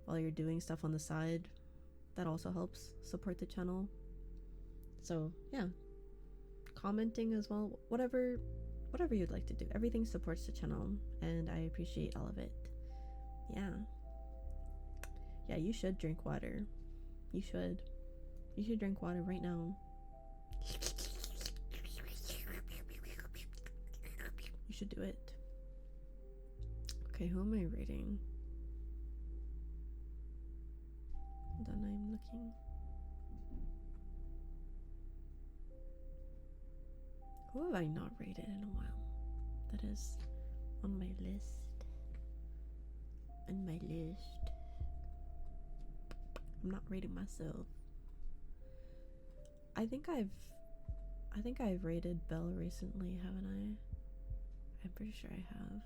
while you're doing stuff on the side, that also helps support the channel. So yeah, commenting as well, whatever you'd like to do, everything supports the channel, and I appreciate all of it. Yeah, you should drink water. You should drink water right now. You should do it. Okay, who am I rating? Hold on, I'm looking. Who have I not rated in a while? That is on my list. I'm not rating myself. I think I've rated Belle recently, haven't I? I'm pretty sure I have.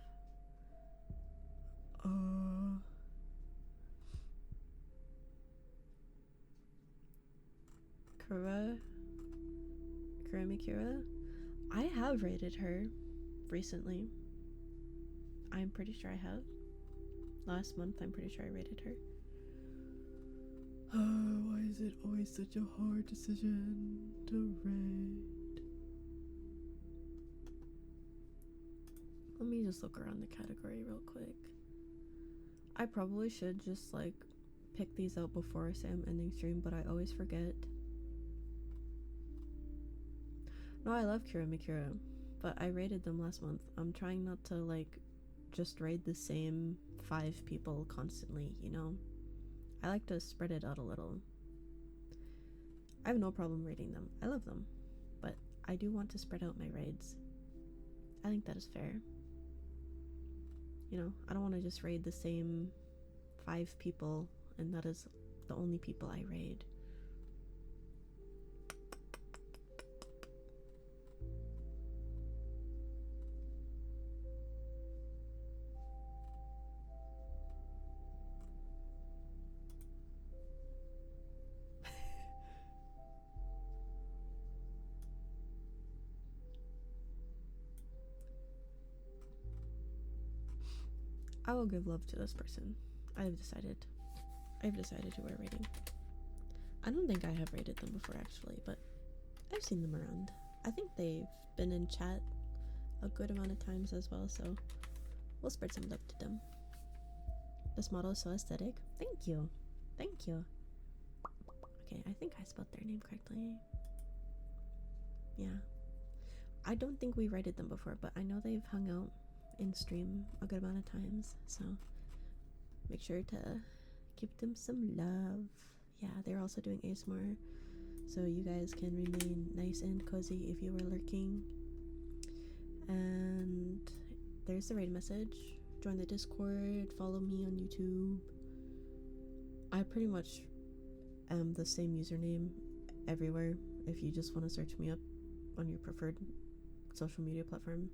Mikura? I have rated her recently. I'm pretty sure I have. Last month, I'm pretty sure I rated her. Why is it always such a hard decision to rate? Let me just look around the category real quick. I probably should just like pick these out before I say I'm ending stream, but I always forget. No, I love Mikura, but I rated them last month. I'm trying not to like just raid the same 5 people constantly, you know? I like to spread it out a little. I have no problem raiding them. I love them. But I do want to spread out my raids. I think that is fair. You know, I don't want to just raid the same 5 people and that is the only people I raid. I will give love to this person. I've decided who we're rating. I don't think I have rated them before actually, but I've seen them around. I think they've been in chat a good amount of times as well, so we'll spread some love to them. This model is so aesthetic. Thank you. Thank you. Okay, I think I spelled their name correctly. Yeah. I don't think we rated them before, but I know they've hung out in stream a good amount of times, so make sure to give them some love. Yeah, they're also doing ASMR, so you guys can remain nice and cozy if you were lurking. And there's the raid message. Join the Discord, follow me on YouTube. I pretty much am the same username everywhere if you just want to search me up on your preferred social media platform.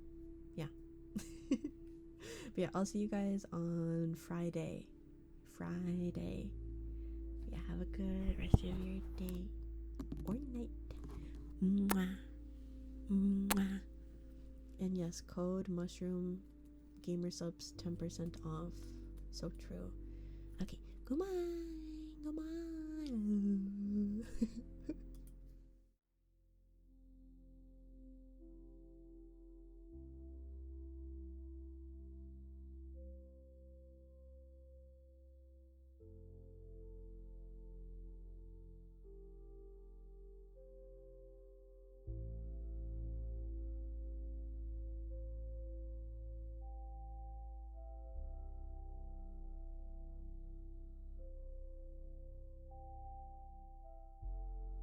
Yeah. But yeah, I'll see you guys on Friday. Yeah, have a good rest of your day or night. Mwah. Mwah. And yes, code mushroom gamer subs 10% off. So true. Okay, goodbye.